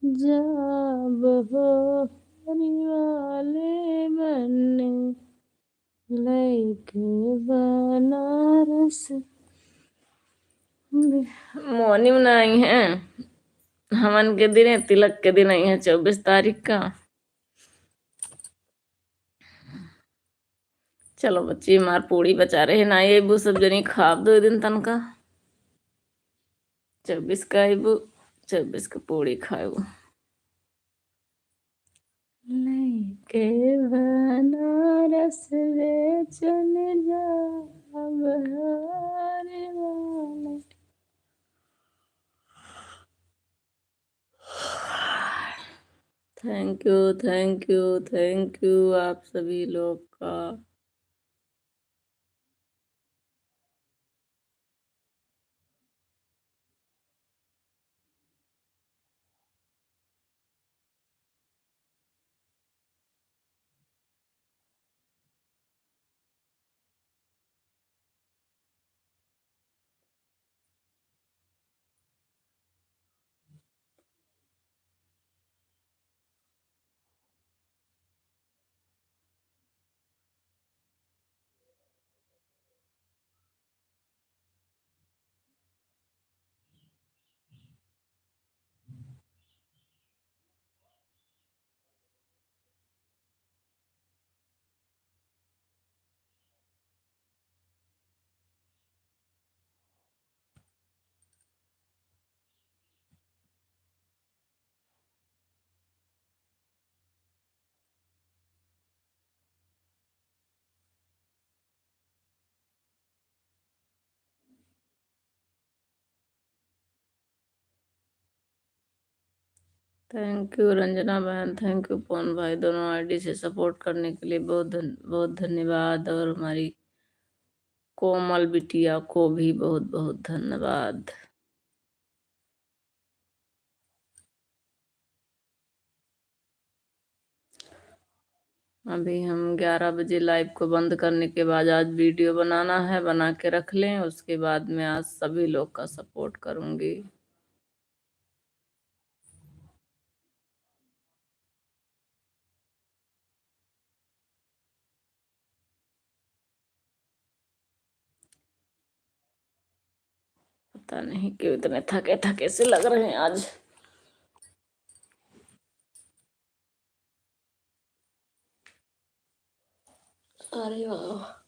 जाब हो, वाले बने लइके बनारस। मोनी में आई है, हवन के दिन है, तिलक के दिन आई है 24 तारीख का। चलो बच्ची मार पूड़ी बचा रहे ना, ये बू सब जनी खाब 2 दिन तनका। 24 का आईबू, 24 का पूड़ी खाएबू। लेके बनारस रे चल जा बहारे वाले। Thank you thank you thank you आप सभी लोग का। थैंक यू रंजना बहन, थैंक यू पवन भाई, दोनों आईडी से सपोर्ट करने के लिए बहुत धन्यवाद। और हमारी कोमल बिटिया को भी बहुत बहुत धन्यवाद। अभी हम 11 बजे लाइव को बंद करने के बाद आज वीडियो बनाना है, बना के रख लें, उसके बाद मैं आज सभी लोग का सपोर्ट करूंगी। पता नहीं क्यों इतने थके थके से लग रहे हैं आज। अरे वाह।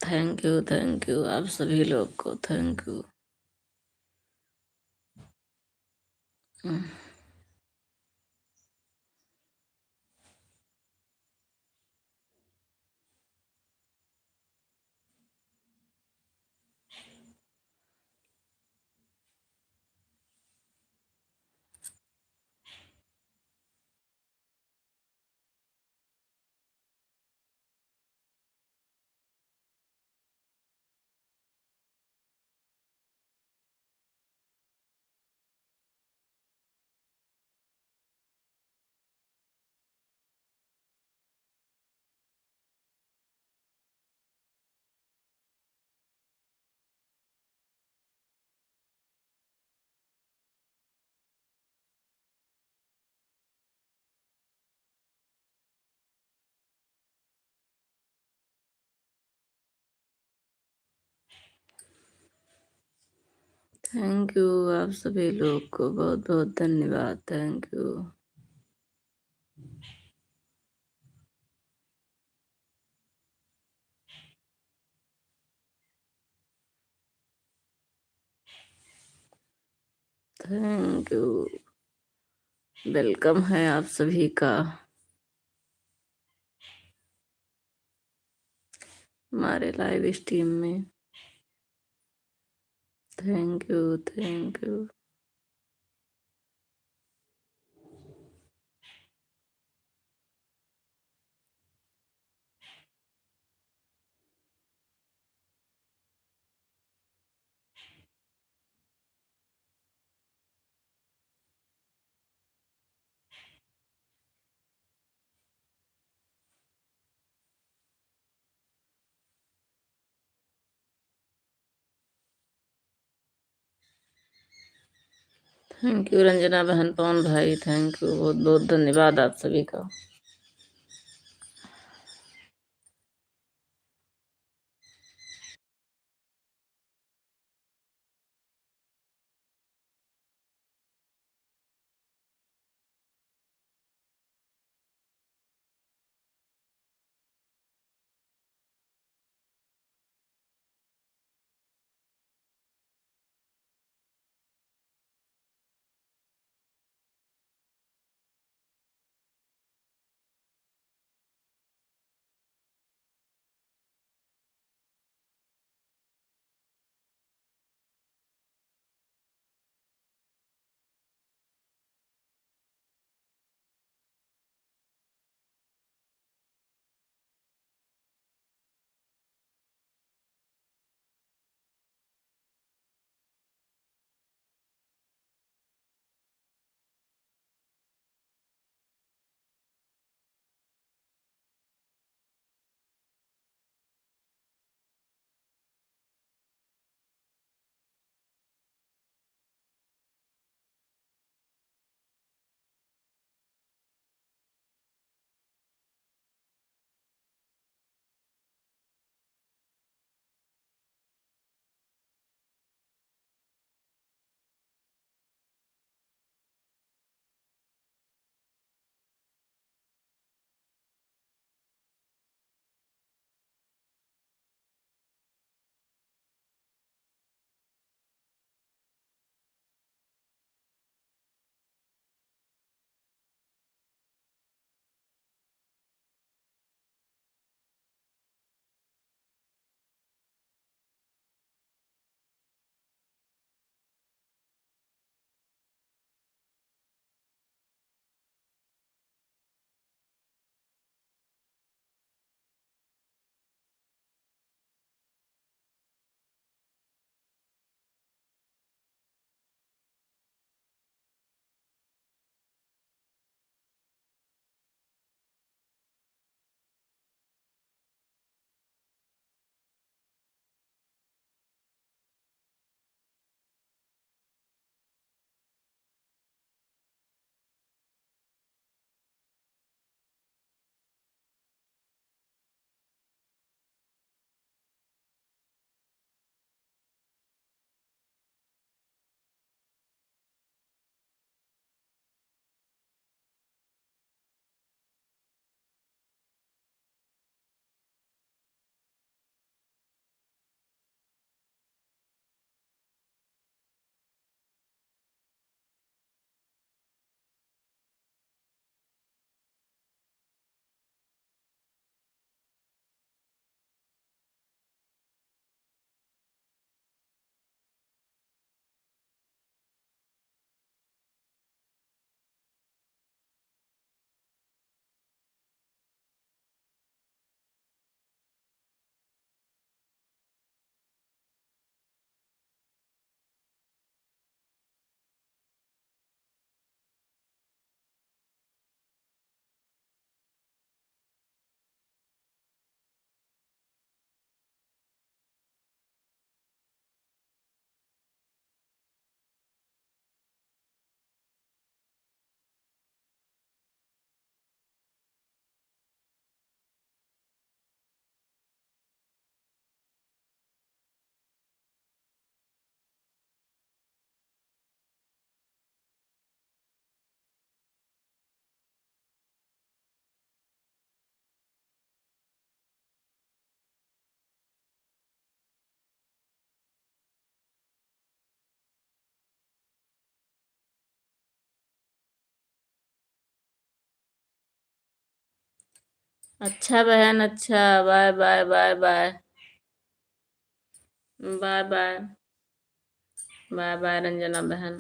थैंक यू आप सभी लोग को थैंक यू। थैंक यू आप सभी लोग को बहुत बहुत धन्यवाद। Thank you. Thank you. Welcome है आप सभी का हमारे लाइव स्ट्रीम में। Thank you thank you. Thank you Ranjana बहन, पवन भाई, थैंक यू, बहुत बहुत धन्यवाद आप सभी का। अच्छा बहन, अच्छा। Bye bye bye bye. Bye bye. Bye bye Ranjana बहन।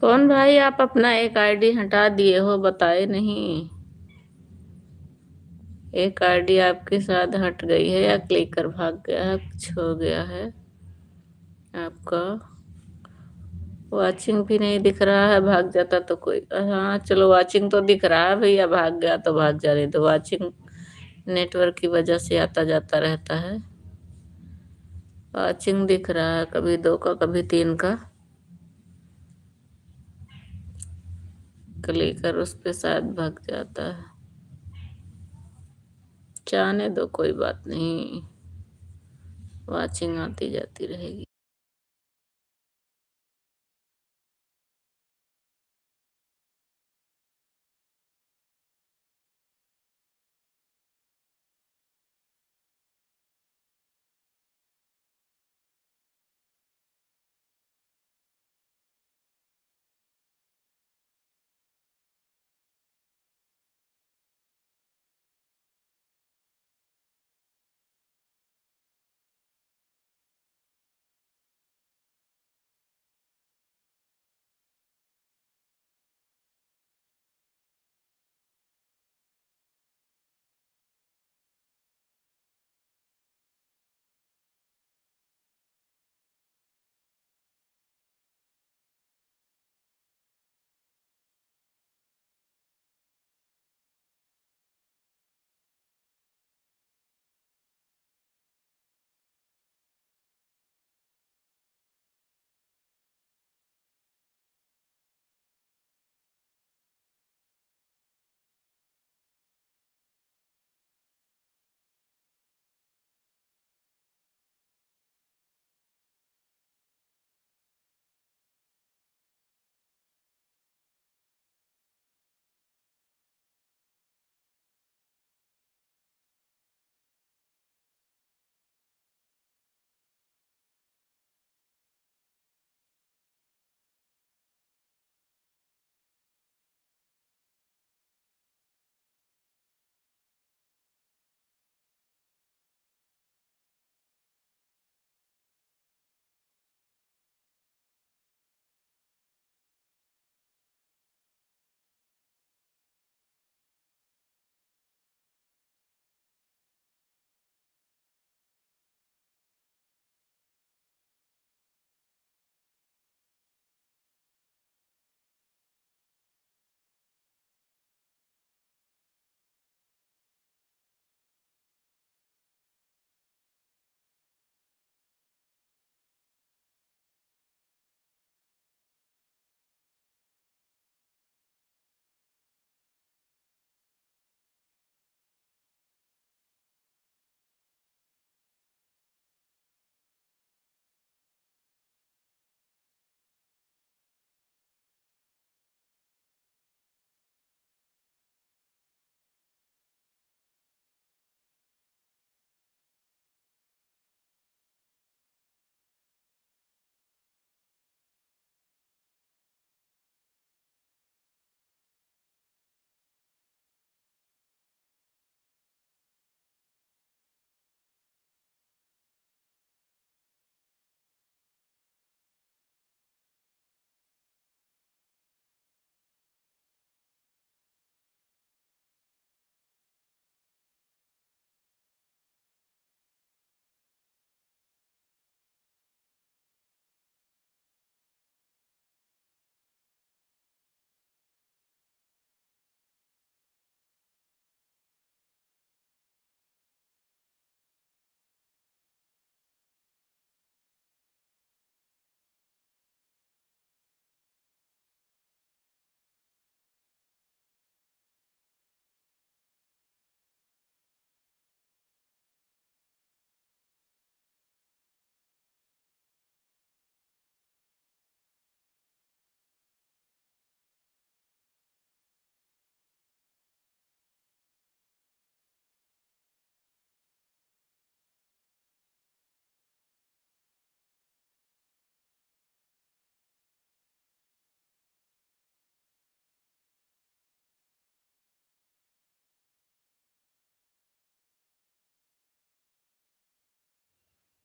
कौन भाई, आप अपना एक आईडी हटा दिए हो, बताए नहीं। एक आईडी आपके साथ हट गई है या क्लिक कर भाग गया है, कुछ हो गया है आपका। वाचिंग भी नहीं दिख रहा है, भाग जाता तो कोई। हाँ चलो, वाचिंग तो दिख रहा है भैया, भाग गया तो भाग जाने तो। वाचिंग नेटवर्क की वजह से आता जाता रहता है। वाचिंग दिख रहा है, कभी 2 का कभी 3 का। क्लिक कर उस पे शायद भाग जाता है। जाने दो, कोई बात नहीं, वाचिंग आती जाती रहेगी।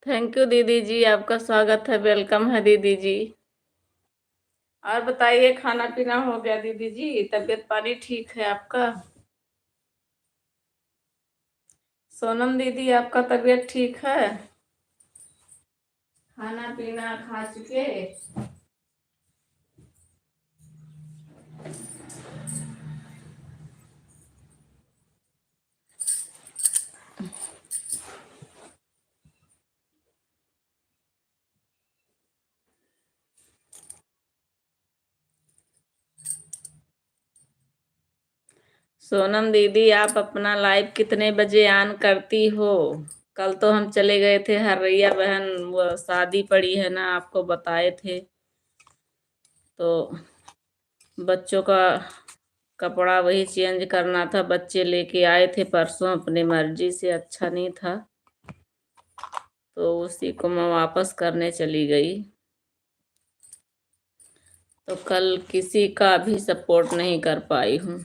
थैंक यू दीदी जी, आपका स्वागत है, वेलकम है दीदी जी। और बताइए, खाना पीना हो गया दीदी जी? तबीयत पानी ठीक है आपका? सोनम दीदी, आपका तबीयत ठीक है? खाना पीना खा चुके? सोनम दीदी, आप अपना लाइव कितने बजे ऑन करती हो? कल तो हम चले गए थे हरैया बहन, वो शादी पड़ी है ना, आपको बताए थे। तो बच्चों का कपड़ा वही चेंज करना था, बच्चे लेके आए थे परसों अपने मर्जी से, अच्छा नहीं था तो उसी को मैं वापस करने चली गई। तो कल किसी का भी सपोर्ट नहीं कर पाई हूँ।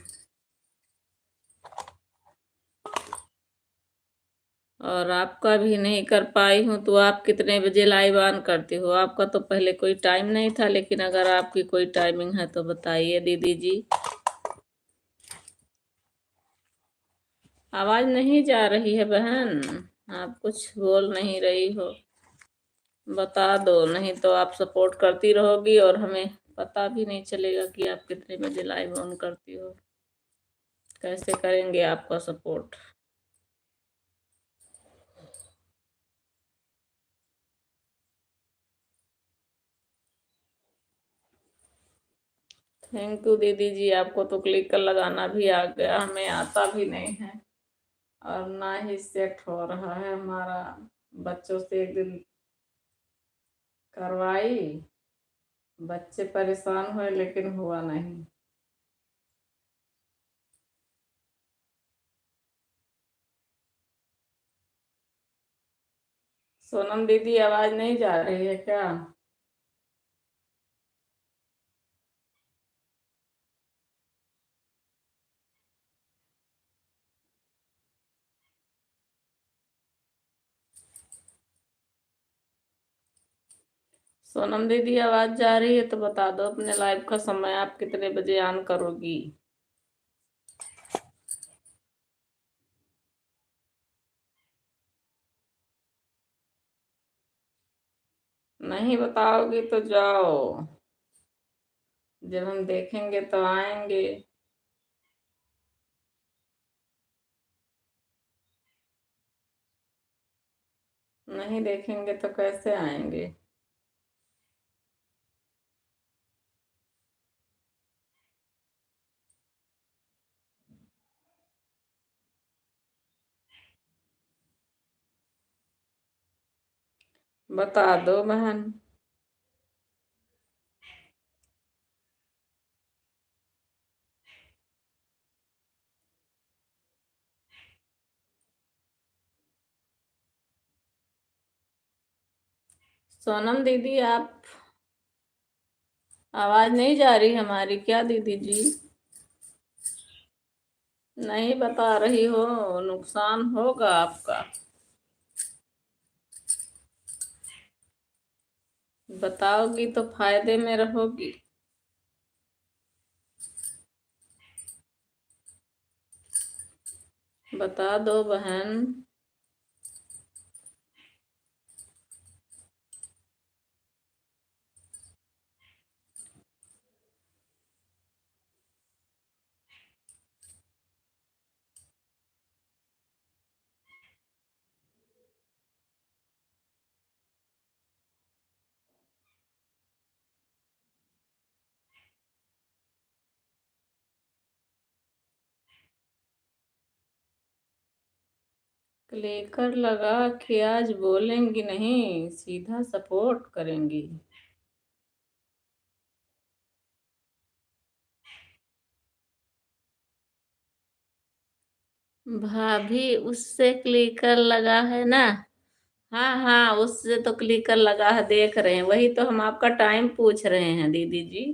और आपका भी नहीं कर पाई हूँ। तो आप कितने बजे लाइव ऑन करते हो? आपका तो पहले कोई टाइम नहीं था, लेकिन अगर आपकी कोई टाइमिंग है तो बताइए दीदी जी। आवाज नहीं जा रही है बहन, आप कुछ बोल नहीं रही हो, बता दो, नहीं तो आप सपोर्ट करती रहोगी और हमें पता भी नहीं चलेगा कि आप कितने बजे लाइव ऑन करती हो। कैसे करेंगे आपका सपोर्ट? थैंक यू दीदी जी, आपको तो क्लिकर लगाना भी आ गया, हमें आता भी नहीं है और ना ही सेट हो रहा है हमारा। बच्चों से एक दिन करवाई, बच्चे परेशान हुए लेकिन हुआ नहीं। सोनम दीदी, आवाज नहीं जा रही है क्या? सोनम दीदी, आवाज जा रही है तो बता दो अपने लाइव का समय, आप कितने बजे ऑन करोगी? नहीं बताओगी तो जाओ, जब हम देखेंगे तो आएंगे। नहीं देखेंगे तो कैसे आएंगे? बता दो बहन। सोनम दीदी, आप आवाज नहीं जा रही हमारी क्या दीदी जी? नहीं बता रही हो, नुकसान होगा आपका। बताओगी तो फायदे में रहोगी। बता दो बहन। क्लिकर लगा के आज बोलेंगी नहीं, सीधा सपोर्ट करेंगी। भाभी, उससे क्लिकर लगा है ना? हाँ हाँ, उससे तो क्लिकर लगा है, देख रहे हैं, वही तो हम आपका टाइम पूछ रहे हैं दीदी जी।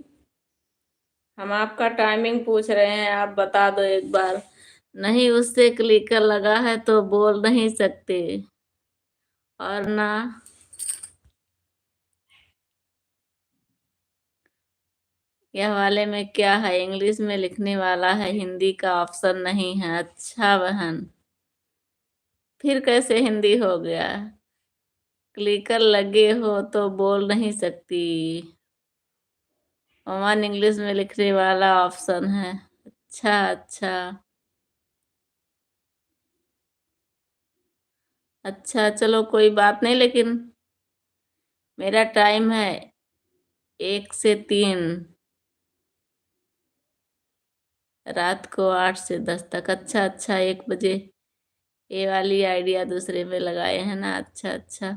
हम आपका टाइमिंग पूछ रहे हैं, आप बता दो एक बार। नहीं, उससे क्लिकर लगा है तो बोल नहीं सकते। और ना यह वाले में क्या है, इंग्लिश में लिखने वाला है, हिंदी का ऑप्शन नहीं है। अच्छा बहन, फिर कैसे हिंदी हो गया? क्लिकर लगे हो तो बोल नहीं सकती। ओमान इंग्लिश में लिखने वाला ऑप्शन है। अच्छा अच्छा। अच्छा चलो कोई बात नहीं, लेकिन मेरा टाइम है 1 से 3, रात को 8 से 10 तक। अच्छा अच्छा, 1 बजे। ये वाली आइडिया दूसरे में लगाए हैं ना। अच्छा अच्छा,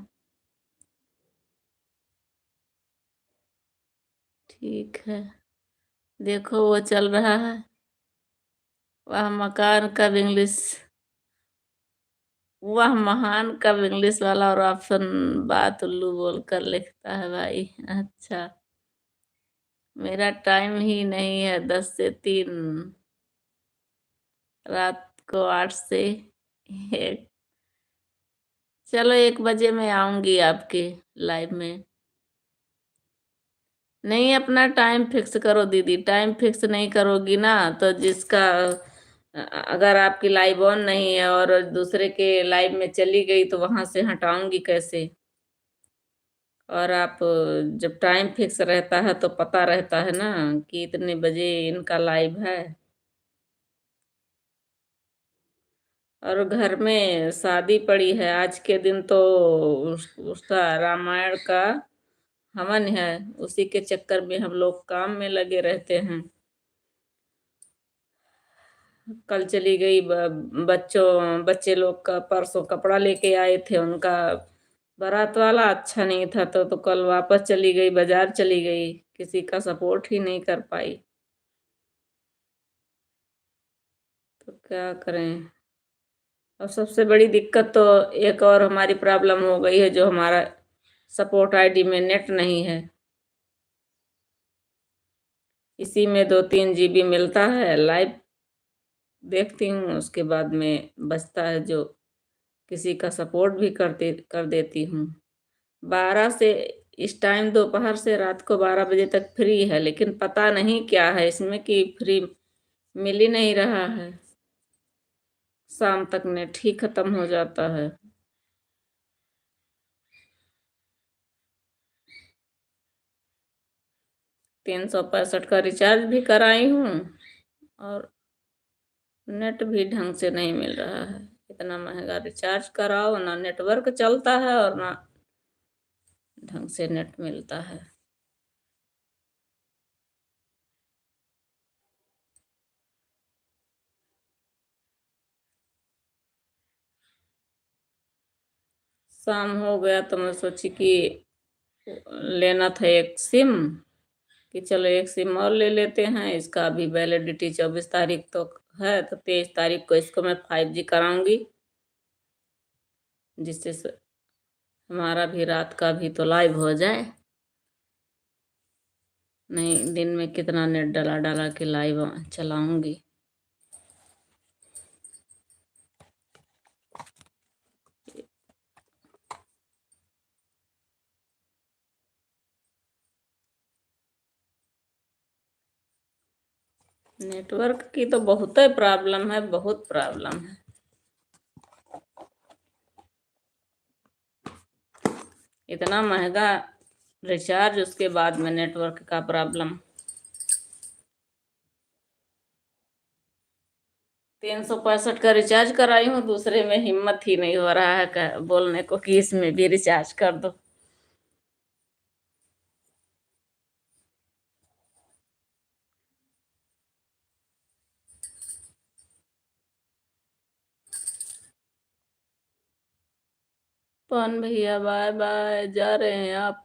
ठीक है। देखो वो चल रहा है। वह मकान कब इंग्लिश, वह महान कब इंग्लिश वाला और ऑप्शन बात उल्लू बोल कर लिखता है भाई। अच्छा, मेरा टाइम ही नहीं है 10 से 3, रात को 8 से 1। चलो 1 बजे मैं आऊंगी आपके लाइव में। नहीं, अपना टाइम फिक्स करो दीदी। टाइम फिक्स नहीं करोगी ना तो जिसका अगर आपकी लाइव ऑन नहीं है और दूसरे के लाइव में चली गई तो वहां से हटाऊंगी कैसे? और आप जब टाइम फिक्स रहता है तो पता रहता है ना कि इतने बजे इनका लाइव है। और घर में शादी पड़ी है आज के दिन तो उसका रामायण का हवन है, उसी के चक्कर में हम लोग काम में लगे रहते हैं। कल चली गई बच्चे लोग का परसों कपड़ा लेके आए थे, उनका बारात वाला अच्छा नहीं था तो कल वापस चली गई, बाजार चली गई, किसी का सपोर्ट ही नहीं कर पाई। तो क्या करें। और सबसे बड़ी दिक्कत तो एक और हमारी प्रॉब्लम हो गई है, जो हमारा सपोर्ट आईडी में नेट नहीं है। इसी में 2-3 GB मिलता है, लाइव देखती हूँ, उसके बाद में बचता है जो किसी का सपोर्ट भी कर देती हूँ। 12 से, इस टाइम दोपहर से रात को 12 बजे तक फ्री है, लेकिन पता नहीं क्या है इसमें कि फ्री मिल ही नहीं रहा है। शाम तक नेट ही खत्म हो जाता है। 365 का रिचार्ज भी कराई हूँ और नेट भी ढंग से नहीं मिल रहा है। इतना महंगा रिचार्ज कराओ, ना नेटवर्क चलता है और ना ढंग से नेट मिलता है। शाम हो गया तो मैं सोची कि लेना था एक सिम, कि चलो एक सिम और ले लेते हैं। इसका अभी वैलिडिटी 24 तारीख तो है, तो 23 तारीख को इसको मैं 5G कराऊंगी, जिससे हमारा भी रात का भी तो लाइव हो जाए। नहीं, दिन में कितना नेट डाला डाला के लाइव चलाऊंगी। नेटवर्क की तो बहुत प्रॉब्लम है, बहुत प्रॉब्लम है। इतना महंगा रिचार्ज, उसके बाद में नेटवर्क का प्रॉब्लम। 365 का रिचार्ज कराई हूँ, दूसरे में हिम्मत ही नहीं हो रहा है बोलने को कि इसमें भी रिचार्ज कर दो। पवन भैया बाय बाय, जा रहे हैं आप?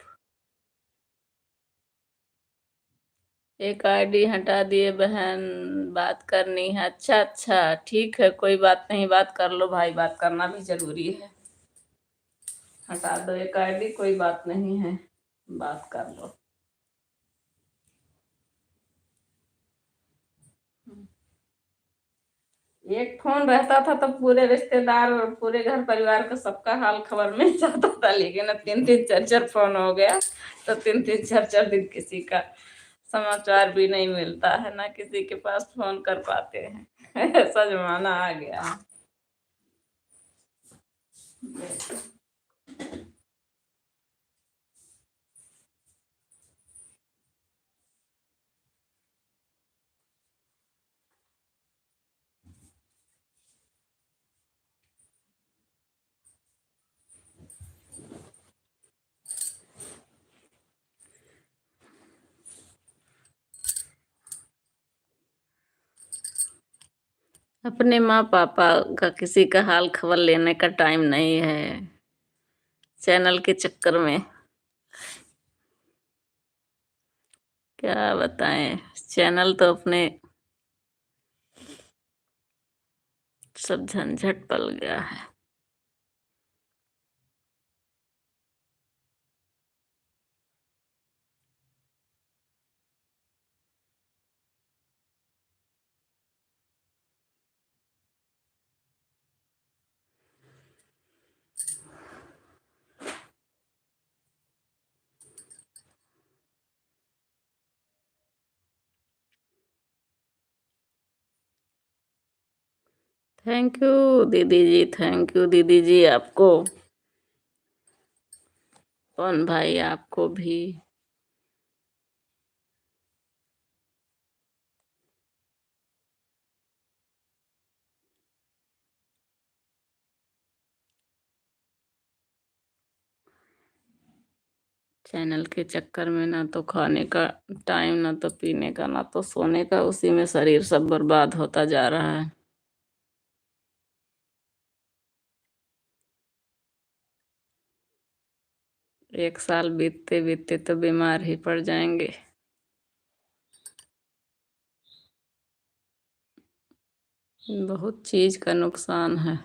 एक आईडी हटा दिए बहन, बात करनी है। अच्छा अच्छा, ठीक है, कोई बात नहीं, बात कर लो भाई, बात करना भी जरूरी है। हटा दो एक आईडी, कोई बात नहीं है, बात कर लो। एक फोन रहता था तो पूरे रिश्तेदार और पूरे घर परिवार का सबका हाल खबर मिल जाता था, लेकिन अब तीन तीन चार चार फोन हो गया तो तीन तीन चार चार दिन किसी का समाचार भी नहीं मिलता है, ना किसी के पास फोन कर पाते हैं। ऐसा जमाना आ गया। अपने माँ पापा का किसी का हाल खबर लेने का टाइम नहीं है, चैनल के चक्कर में क्या बताएं। चैनल तो अपने सब झंझट पल गया है। थैंक यू दीदी जी, थैंक यू दीदी जी आपको, कौन भाई आपको भी। चैनल के चक्कर में ना तो खाने का टाइम, ना तो पीने का, ना तो सोने का, उसी में शरीर सब बर्बाद होता जा रहा है। एक साल बीतते बीतते तो बीमार ही पड़ जाएंगे। बहुत चीज का नुकसान है।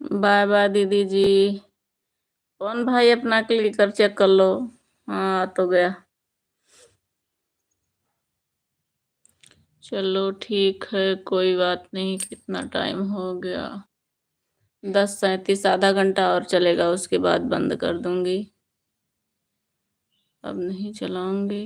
बाय बाय दीदी जी। कौन भाई अपना क्लिकर चेक कर लो। हाँ, आ तो गया। चलो ठीक है, कोई बात नहीं। कितना टाइम हो गया? 10:37। आधा घंटा और चलेगा, उसके बाद बंद कर दूंगी। अब नहीं चलाऊंगी।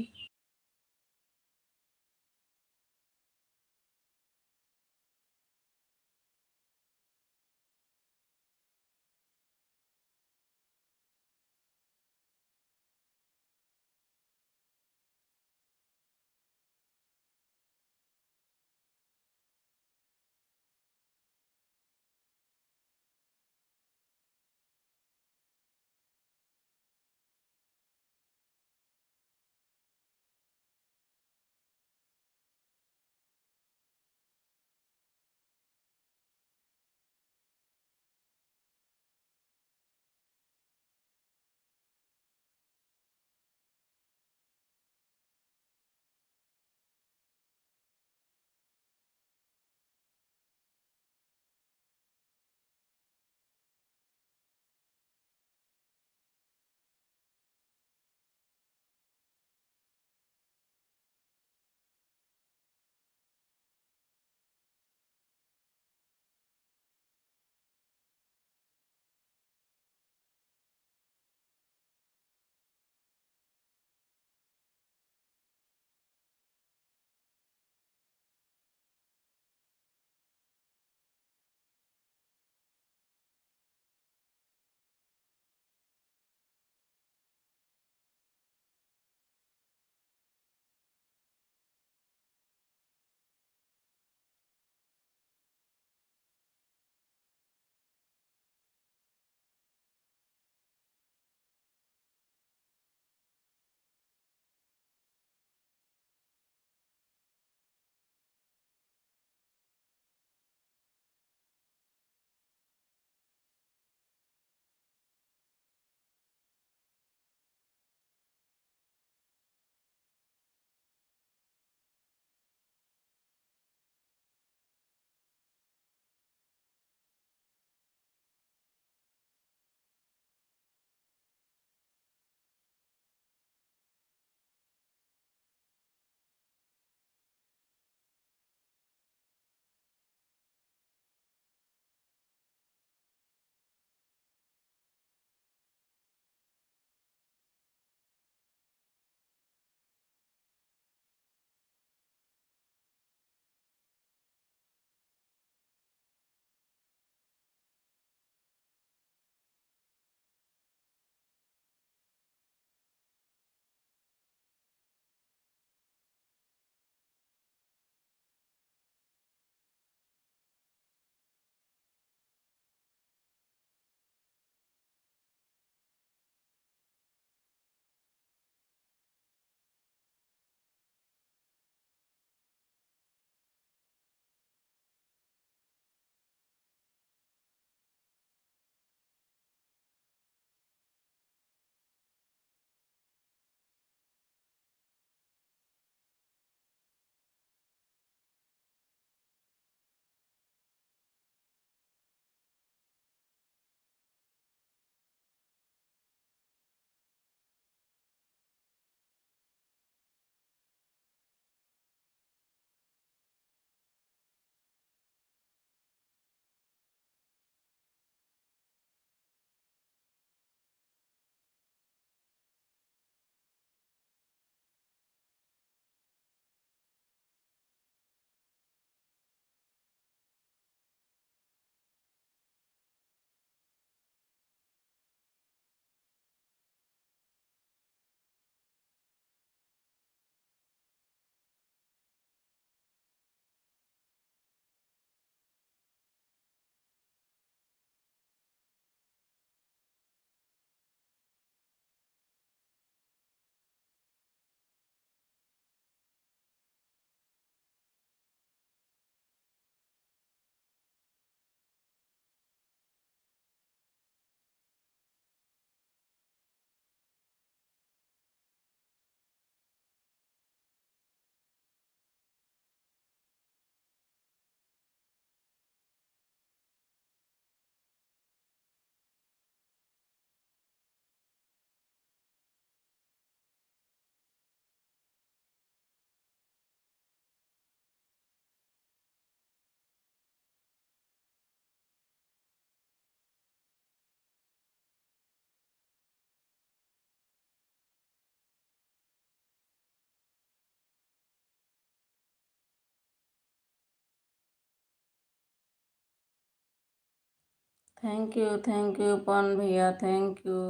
थैंक यू पवन भैया, थैंक यू।